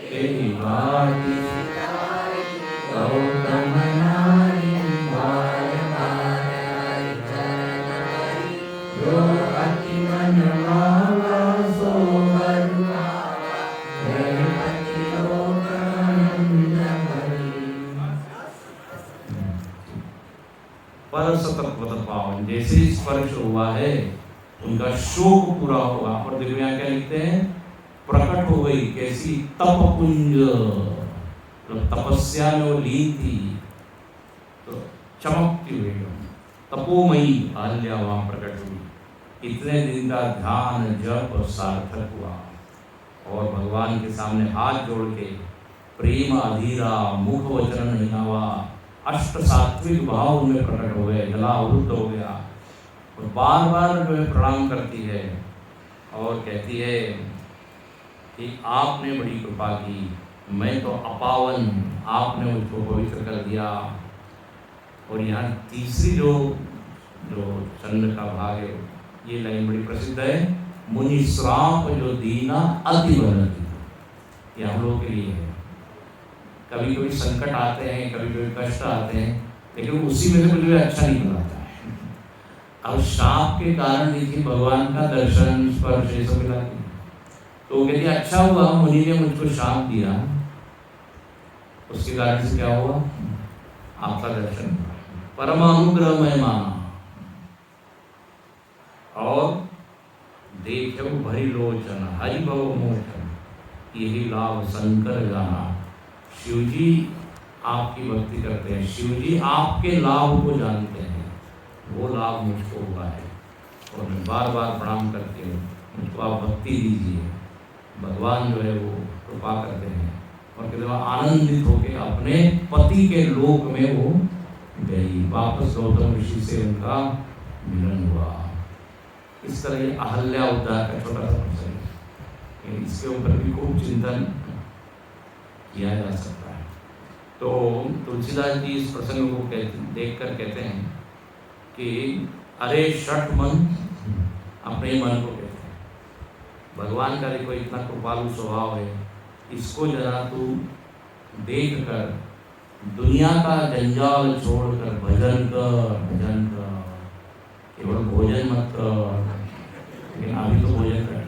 तेरी बाती सितारी, गौतम नारी बार बार आई चरण हरि, जो अति मन भावा सो वर पावा, जय पति लोक आनंद भरी। पर सतत पद पावन, जैसे स्पर्श हुआ है उनका शोक पूरा होगा। और देखो यहाँ क्या लिखते हैं, प्रकट हो गई कैसी, तप पुंज, तपस्या में वो लीन थी, तो चमकती हुई तपोमयी आल्या वहां प्रकट हुई। इतने दिन का ध्यान जप सार्थक हुआ, और भगवान के सामने हाथ जोड़ के प्रेम अधीरा, मुख वचन नहीं हुआ, अष्ट सात्विक भाव उनमें प्रकट हो गए, गला अवरुद्ध हो गया, और बार बार जो है प्रणाम करती है और कहती है कि आपने बड़ी कृपा की, मैं तो अपावन, आपने मुझको पवित्र कर दिया। और यहाँ तीसरी जो चंद्र का भाग है, ये लाइन बड़ी प्रसिद्ध है, मुनि श्राप जो दीना अति बलती, ये हम लोग के लिए है। कभी कभी संकट आते हैं, कभी कभी कष्ट आते हैं, लेकिन उसी में से कुछ भी अच्छा निकल आता है। अब श्राप के कारण देखिए भगवान का दर्शन स्पर्श ये सब मिला, तो कहते अच्छा हुआ मुनि ने मुझको श्राप दिया, उसके कारण से क्या हुआ, आपका दर्शन परम अनुग्रह में माना और देखो भरी लोचन हरि भव मोचन, यही लाभ शंकर जाना। शिव जी आपकी भक्ति करते हैं, शिव जी आपके लाभ को जानते हैं, वो लाभ मुझको हुआ है और मैं बार बार प्रणाम करती हूँ, मुझको आप भक्ति दीजिए। भगवान जो है वो कृपा करते हैं और कहते हैं आनंदित होकर अपने पति के लोक में वो गई, वापस गौतम ऋषि से उनका मिलन हुआ। इस तरह ये अहल्या उद्धार का छोटा सा प्रसंग है, इसके ऊपर भी खूब चिंतन किया जा सकता है। तो तुलसीदास जी इस प्रसंग को देखकर कहते हैं कि अरे षठ मन, अपने मन को कहते हैं, भगवान का देखो इतना कृपालु स्वभाव है, इसको जरा तू देख कर दुनिया का जंजाल छोड़कर भजन कर, केवल भोजन मत कर, लेकिन अभी तो भोजन कर